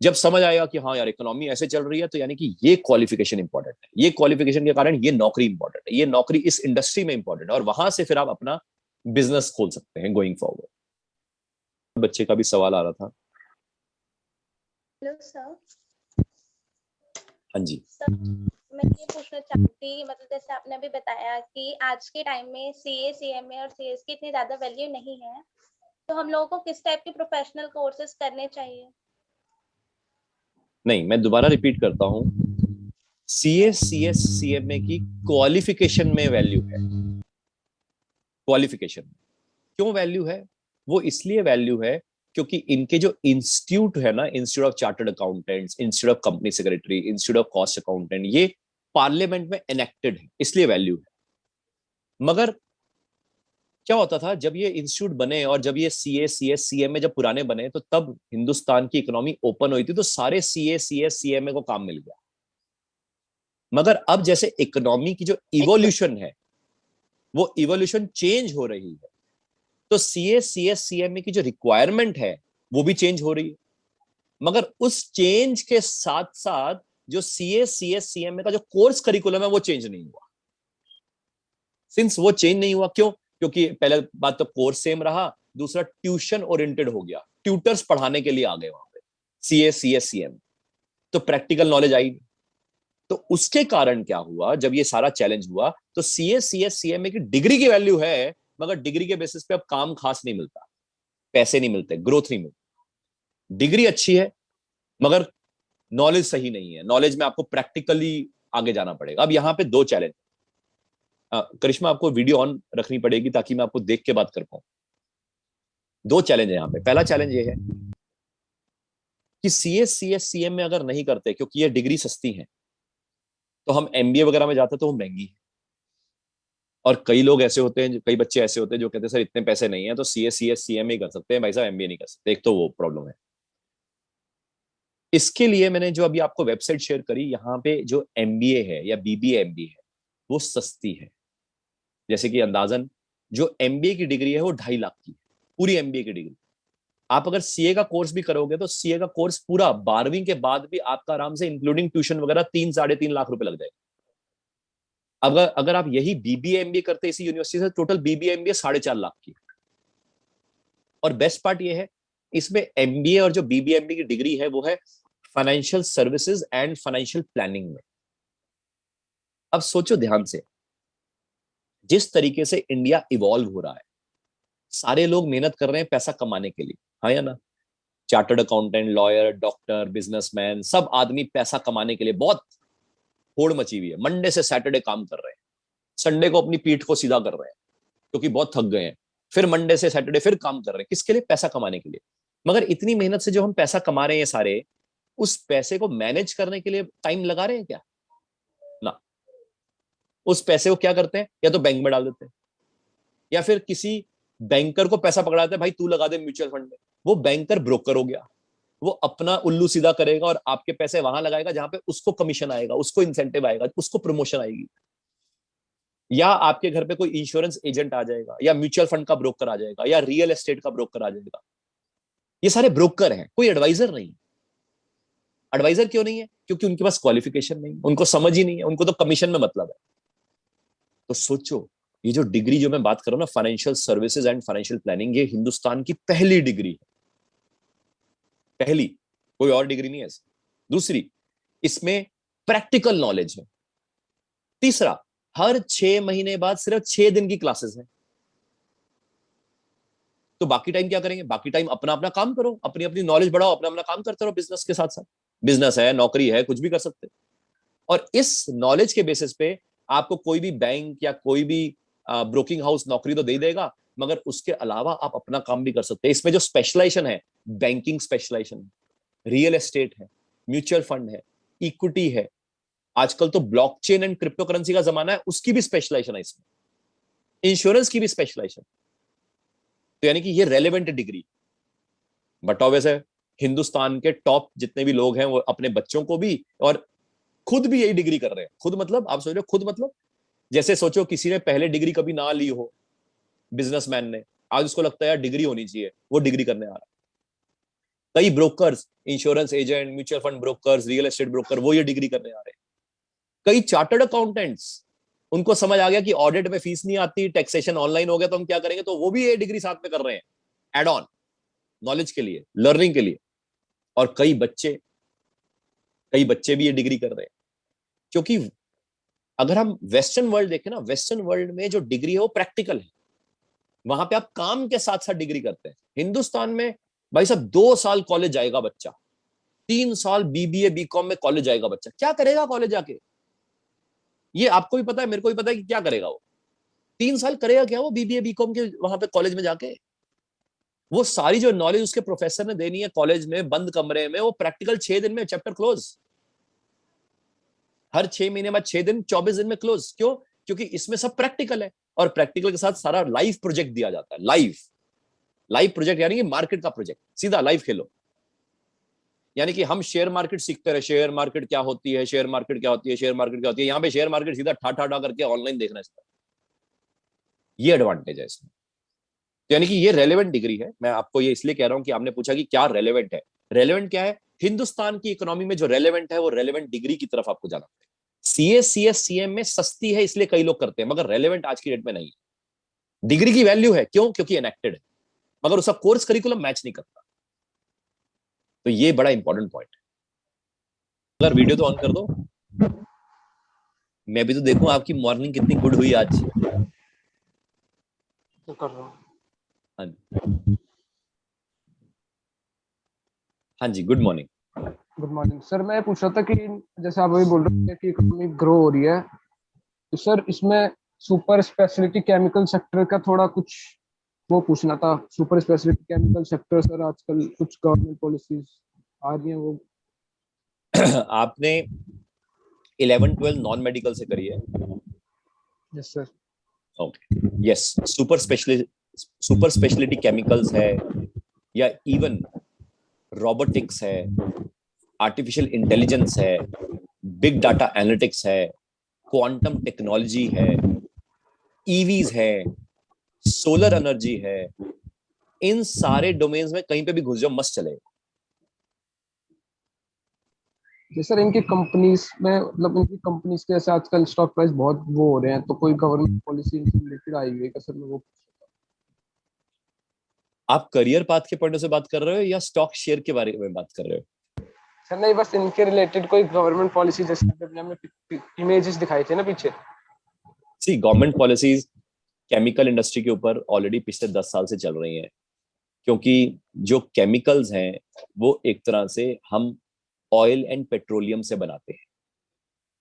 जब समझ आएगा कि हाँ यार इकोनॉमी ऐसे चल रही है, तो यानी कि ये क्वालिफिकेशन इंपॉर्टेंट है, ये क्वालिफिकेशन के कारण ये नौकरी इंपॉर्टेंट है, ये नौकरी इस इंडस्ट्री में इंपॉर्टेंट है, और वहां से फिर आप अपना बिजनेस खोल सकते हैं गोइंग फॉरवर्ड। बच्चे का भी सवाल आ रहा था। Hello sir. हाँ जी। सर मैं ये पूछना चाहती, मतलब जैसे आपने अभी बताया कि आज के टाइम में सीए, सीएमए और सीएस की इतनी ज्यादा वैल्यू नहीं है, तो हम लोगों को किस टाइप के प्रोफेशनल कोर्सेज करने चाहिए? नहीं, मैं दोबारा रिपीट करता हूं, सीए, सीएस, सीएमए की क्वालिफिकेशन में वैल्यू है। क्वालिफिकेशन क्यों वैल्यू है? वो इसलिए वैल्यू है क्योंकि इनके जो इंस्टीट्यूट है ना, institute of chartered accountants, institute of company secretary, institute of cost accountant, ये पार्लियामेंट में एनेक्टेड है, इसलिए वैल्यू है। मगर क्या होता था जब ये इंस्टीट्यूट बने और जब ये सीए, सीएस, सीएमए जब पुराने बने, तो तब हिंदुस्तान की इकोनॉमी ओपन हुई थी, तो सारे सीए, सीएस, सीएमए को काम मिल गया। मगर अब जैसे इकोनॉमी की जो इवोल्यूशन है वो इवोल्यूशन चेंज हो रही है, तो सीए, सीएस, सीएमए की जो रिक्वायरमेंट है वो भी चेंज हो रही है। मगर उस चेंज के साथ साथ जो सीए, सीएस, सीएमए का जो कोर्स करिकुलम है वो चेंज नहीं हुआ। सिंस वो चेंज नहीं हुआ, क्यों? क्योंकि पहले बात तो कोर्स सेम रहा, दूसरा ट्यूशन ओरिएंटेड हो गया, ट्यूटर्स पढ़ाने के लिए आ गए वहां पे सीए, सीएस, सीएम, तो प्रैक्टिकल नॉलेज आई। तो उसके कारण क्या हुआ, जब ये सारा चैलेंज हुआ, तो सीए, सीएस, सीएमए की डिग्री की वैल्यू है, मगर डिग्री के बेसिस पे अब काम खास नहीं मिलता, पैसे नहीं मिलते, ग्रोथ नहीं मिलती। डिग्री अच्छी है मगर नॉलेज सही नहीं है, नॉलेज में आपको प्रैक्टिकली आगे जाना पड़ेगा। अब यहाँ पे दो चैलेंज। करिश्मा, आपको वीडियो ऑन रखनी पड़ेगी ताकि मैं आपको देख के बात कर पाऊं। दो चैलेंज है यहाँ पे। पहला चैलेंज ये है कि सीए, सीएस, सीएम में अगर नहीं करते, क्योंकि ये डिग्री सस्ती है, तो हम एमबीए वगैरह में जाते तो वो महंगी है। और कई लोग ऐसे होते हैं, कई बच्चे ऐसे होते हैं जो कहते हैं सर इतने पैसे नहीं है तो सीए, सीएस, सीएम ही कर सकते हैं भाई साहब, एमबीए नहीं कर सकते। एक तो वो प्रॉब्लम है। इसके लिए मैंने जो अभी आपको वेबसाइट शेयर करी, यहाँ पे जो MBA है या BBA MBA है वो सस्ती है। जैसे कि अंदाजन जो MBA की डिग्री है वो 2.5 लाख की है, पूरी MBA की डिग्री। आप अगर CA का कोर्स भी करोगे तो CA का कोर्स पूरा 12वीं के बाद भी आपका आराम से इंक्लूडिंग ट्यूशन वगैरह 3-3.5 लाख रुपए लग जाएगा। अगर आप यही BBA MBA करते इसी यूनिवर्सिटी से, टोटल BBA MBA 4.5 लाख की। और बेस्ट पार्ट ये है, इसमें MBA और जो BBA MBA की डिग्री है वो है financial services and financial planning में। अब सोचो ध्यान से, जिस तरीके से इंडिया इवॉल्व हो रहा है, सारे लोग मेहनत कर रहे हैं पैसा कमाने के लिए, हाँ या ना? Chartered accountant, lawyer, doctor, businessman, सब आदमी पैसा कमाने के लिए बहुत होड़ मची हुई है। मंडे से सैटरडे काम कर रहे हैं, संडे को अपनी पीठ को सीधा कर रहे हैं क्योंकि बहुत थक गए हैं, फिर मंडे से सैटरडे फिर काम कर रहे हैं। किसके लिए? पैसा कमाने के लिए। मगर इतनी मेहनत से जो हम पैसा कमा रहे हैं सारे, उस पैसे को मैनेज करने के लिए टाइम लगा रहे हैं क्या? ना। उस पैसे को क्या करते हैं, या तो बैंक में डाल देते हैं, या फिर किसी बैंकर को पैसा पकड़ाते हैं, भाई तू लगा दे म्यूचुअल फंड में। वो बैंकर ब्रोकर हो गया, वो अपना उल्लू सीधा करेगा और आपके पैसे वहां लगाएगा जहां पे उसको कमीशन आएगा, उसको इंसेंटिव आएगा, उसको प्रमोशन आएगी। या आपके घर पे कोई इंश्योरेंस एजेंट आ जाएगा, या म्यूचुअल फंड का ब्रोकर आ जाएगा, या रियल एस्टेट का ब्रोकर आ जाएगा। ये सारे ब्रोकर हैं, कोई एडवाइजर नहीं। एडवाइजर क्यों नहीं है? क्योंकि उनके पास क्वालिफिकेशन नहीं, उनको समझ ही नहीं है, उनको तो कमीशन में मतलब है। तो सोचो, ये जो डिग्री जो मैं बात कर रहा हूं ना, financial services and financial planning, ये हिंदुस्तान की पहली डिग्री है, पहली, कोई और डिग्री नहीं है। दूसरी, इसमें प्रैक्टिकल नॉलेज है। तीसरा, हर 6 महीने बाद सिर्फ 6 दिन की क्लासेस है। तो बाकी टाइम क्या करेंगे? बाकी टाइम अपना अपना काम करो, अपनी अपनी नॉलेज बढ़ाओ, अपना अपना काम करते रहो बिजनेस के साथ साथ। बिजनेस है, नौकरी है, कुछ भी कर सकते। और इस नॉलेज के बेसिस पे आपको कोई भी बैंक या कोई भी ब्रोकिंग हाउस नौकरी तो दे देगा, मगर उसके अलावा आप अपना काम भी कर सकते हैं। इसमें जो स्पेशलाइजेशन है, बैंकिंग स्पेशलाइजेशन, रियल एस्टेट है, म्यूचुअल फंड है, इक्विटी है, आजकल तो ब्लॉकचेन एंड क्रिप्टो करेंसी का जमाना है, उसकी भी स्पेशलाइजेशन है इसमें, इंश्योरेंस की भी स्पेशलाइजेशन। तो यानी कि ये रेलेवेंट डिग्री। बट ऑब्वियस है, हिंदुस्तान के टॉप जितने भी लोग हैं वो अपने बच्चों को भी और खुद भी यही डिग्री कर रहे हैं। खुद मतलब आप सोच रहे हो, खुद मतलब जैसे सोचो किसी ने पहले डिग्री कभी ना ली हो, बिजनेसमैन ने, आज उसको लगता है यार डिग्री होनी चाहिए, वो डिग्री करने आ रहा है। कई brokers, insurance agent, mutual fund brokers, real estate broker, वो ये डिग्री करने आ रहे हैं। कई चार्टर्ड अकाउंटेंट्स, उनको समझ आ गया कि ऑडिट में फीस नहीं आती, टैक्सेशन ऑनलाइन हो गया, तो हम क्या करेंगे, तो वो भी ये डिग्री साथ में कर रहे हैं, एड ऑन नॉलेज के लिए, लर्निंग के लिए। और कई बच्चे भी ये डिग्री कर रहे हैं। क्योंकि अगर हम वेस्टर्न वर्ल्ड देखें ना, वेस्टर्न वर्ल्ड में जो डिग्री है वो प्रैक्टिकल है, वहां पे आप काम के साथ साथ डिग्री करते हैं। हिंदुस्तान में भाई साहब 2 साल कॉलेज जाएगा बच्चा, 3 साल BBA BCom में कॉलेज जाएगा बच्चा, क्या करेगा कॉलेज जाके? ये आपको भी पता है, मेरे को भी पता है कि क्या करेगा वो। 3 साल करेगा क्या वो BBA BCom के वहां पे कॉलेज में जाके? वो सारी जो नॉलेज उसके प्रोफेसर ने देनी है कॉलेज में बंद कमरे में, वो प्रैक्टिकल 6 दिन में चैप्टर क्लोज। हर 6 महीने बाद 6 दिन, 24 दिन में क्लोज। क्यों? क्योंकि इसमें सब प्रैक्टिकल है, और प्रैक्टिकल के साथ सारा लाइव प्रोजेक्ट दिया जाता है। लाइव प्रोजेक्ट यानी कि मार्केट का प्रोजेक्ट, सीधा लाइव खेलो। यानी कि हम शेयर मार्केट सीखते रहे, शेयर मार्केट क्या होती है, शेयर मार्केट क्या होती है, शेयर मार्केट क्या होती है। यहाँ पे शेयर मार्केट सीधा ठा करके ऑनलाइन देखना है। ये एडवांटेज है इसमें। तो यानी कि ये रेलेवेंट डिग्री है। मैं आपको ये इसलिए कह रहा हूं कि आपने पूछा कि क्या रेलेवेंट है। रेलेवेंट क्या है? हिंदुस्तान की इकोनॉमी में जो रेलेवेंट है वो रेलेवेंट डिग्री की तरफ आपको जाना पड़ेगा। CA CS CM में सस्ती है इसलिए कई लोग करते हैं, मगर रेलेवेंट आज की डेट में नहीं है। डिग्री की वैल्यू है, क्यों? क्योंकि एनेक्टेड है, मगर उसका कोर्स करिकुलम मैच नहीं करता। तो ये बड़ा इंपॉर्टेंट पॉइंट है। अगर वीडियो तो ऑन कर दो, मैं भी तो देखूं आपकी मॉर्निंग कितनी गुड हुई आज। तो कर रहा हूँ। हाँ जी, good morning. Good morning sir. मैं पूछ रहा था कि जैसे आप अभी बोल रहे थे कि इकोनॉमी ग्रो हो रही है, तो सर इसमें सुपर स्पेशलिटी केमिकल सेक्टर का थोड़ा कुछ वो पूछना था। Super speciality chemical sector sir आजकल कुछ गवर्नमेंट पॉलिसीज आ रही हैं वो। आपने 11-12 नॉन मेडिकल से करी है? Yes sir. Okay, yes. Super speciality chemicals है, या इवन रोबोटिक्स है, आर्टिफिशियल इंटेलिजेंस है, बिग डाटा एनालिटिक्स है, क्वांटम टेक्नोलॉजी है, ईवीज है, सोलर एनर्जी है, इन सारे डोमेन्स में कहीं पे भी घुस जाओ मस्त चलेगा। जी सर, इनकी कंपनीज में मतलब इनकी कंपनीज के ऐसे आजकल स्टॉक प्राइस बहुत वो हो रहे हैं, तो कोई गवर्नमेंट पॉलिसी इनसे रिलेटेड आई हुई है क्या सर? मैं वो आप करियर पाथ के पॉइंट से बात कर रहे हो या स्टॉक शेयर के बारे में बात कर रहे हो? सर नहीं, बस इनके रिलेटेड कोई गवर्नमेंट पॉलिसी, जैसे अभी हमने इमेजेस दिखाई थे ना पीछे। सी गवर्नमेंट पॉलिसीज केमिकल इंडस्ट्री के ऊपर ऑलरेडी पिछले 10 साल से चल रही हैं, क्योंकि जो केमिकल्स हैं वो एक तरह से हम ऑयल एंड पेट्रोलियम से बनाते हैं।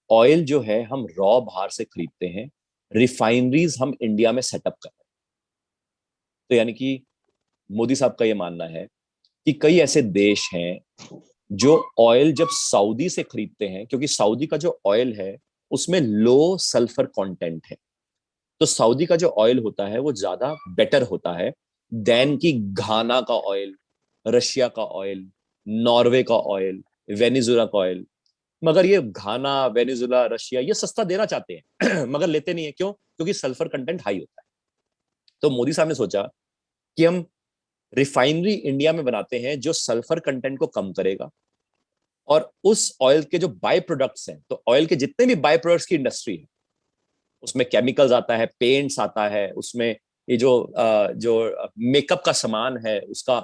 ऑयल जो है हम रॉ बाहर से खरीदते हैं, रिफाइनरीज हम इंडिया में सेटअप कर रहे हैं। तो यानी कि मोदी साहब का ये मानना है कि कई ऐसे देश हैं जो ऑयल जब सऊदी से खरीदते हैं, क्योंकि सऊदी का जो ऑयल है उसमें लो सल्फर कंटेंट है, तो सऊदी का जो ऑयल होता है वो ज्यादा बेटर होता है देन की घाना का ऑयल, रशिया का ऑयल, नॉर्वे का ऑयल, वेनेजुला का ऑयल। मगर ये घाना, वेनेजुला, रशिया ये सस्ता देना चाहते हैं मगर लेते नहीं है। क्यों? क्योंकि सल्फर कंटेंट हाई होता है। तो मोदी साहब ने सोचा कि हम रिफाइनरी इंडिया में बनाते हैं जो सल्फर कंटेंट को कम करेगा, और उस ऑयल के जो बाय प्रोडक्ट्स हैं, तो ऑयल के जितने भी बाय प्रोडक्ट्स की इंडस्ट्री है उसमें केमिकल्स आता है, पेंट्स आता है, उसमें ये जो मेकअप का सामान है उसका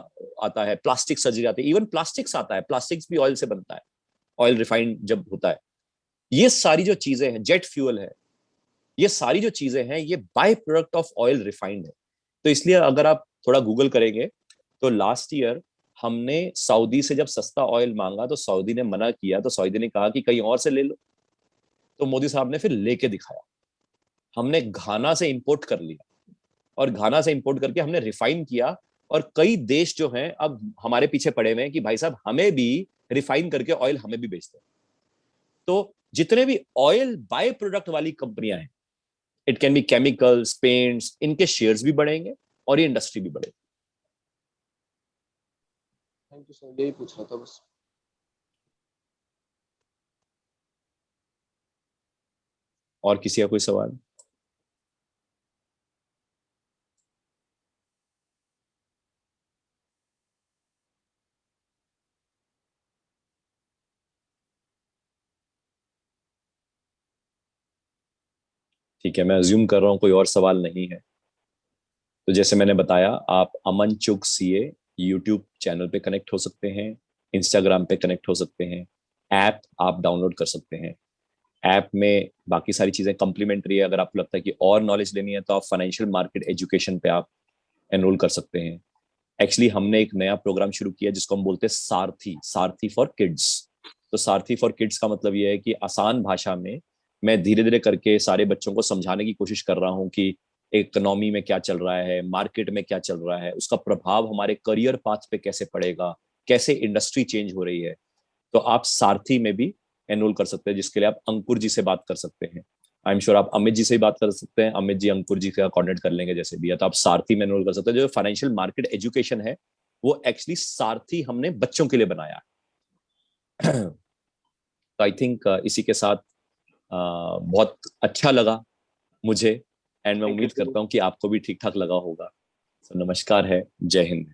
आता है, प्लास्टिक सर्जरी आती है, इवन प्लास्टिक्स आता है, प्लास्टिक्स भी ऑयल से बनता है, ऑयल रिफाइंड जब होता है। ये सारी जो चीजें हैं, जेट फ्यूल है, ये सारी जो चीजें हैं ये by product of oil refined है। तो इसलिए अगर आप थोड़ा गूगल करेंगे तो लास्ट ईयर हमने सऊदी से जब सस्ता ऑयल मांगा तो सऊदी ने मना किया, तो सऊदी ने कहा कि कहीं और से ले लो, तो मोदी साहब ने फिर लेके दिखाया। हमने घाना से इंपोर्ट कर लिया, और घाना से इंपोर्ट करके हमने रिफाइन किया, और कई देश जो हैं अब हमारे पीछे पड़े हुए हैं कि भाई साहब हमें भी रिफाइन करके ऑयल हमें भी बेचते हैं। तो जितने भी ऑयल बाय प्रोडक्ट वाली कंपनियां हैं, it can be chemicals, paints, इनके शेयर्स भी बढ़ेंगे और ये इंडस्ट्री भी बढ़ेगी। थैंक यू सर, यही पूछ रहा था बस। और किसी का कोई सवाल? ठीक है, मैं अज्यूम कर रहा हूं कोई और सवाल नहीं है। तो जैसे मैंने बताया, आप अमन चुग सीए यूट्यूब चैनल पे कनेक्ट हो सकते हैं, इंस्टाग्राम पे कनेक्ट हो सकते हैं, ऐप आप डाउनलोड कर सकते हैं। ऐप में बाकी सारी चीजें कम्प्लीमेंट्री है। अगर आपको लगता है कि और नॉलेज लेनी है तो आप फाइनेंशियल मार्केट एजुकेशन पे आप एनरोल कर सकते हैं। एक्चुअली हमने एक नया प्रोग्राम शुरू किया जिसको हम बोलते हैं सारथी, सारथी फॉर किड्स। तो सारथी फॉर किड्स का मतलब यह है कि आसान भाषा में मैं धीरे धीरे करके सारे बच्चों को समझाने की कोशिश कर रहा हूँ कि इकोनॉमी में क्या चल रहा है, मार्केट में क्या चल रहा है, उसका प्रभाव हमारे करियर पाथ पे कैसे पड़ेगा, कैसे इंडस्ट्री चेंज हो रही है। तो आप सारथी में भी एनरोल कर सकते हैं, जिसके लिए आप अंकुर जी से बात कर सकते हैं। आई एम श्योर आप अमित जी से ही बात कर सकते हैं, अमित जी अंकुर जी का कॉन्टेक्ट कर लेंगे जैसे भी है। तो आप सारथी में एनरोल कर सकते हैं। जो फाइनेंशियल मार्केट एजुकेशन है वो एक्चुअली सारथी हमने बच्चों के लिए बनाया है। तो आई थिंक इसी के साथ बहुत अच्छा लगा मुझे, एंड मैं उम्मीद करता हूँ कि आपको भी ठीक ठाक लगा होगा। तो नमस्कार है, जय हिंद।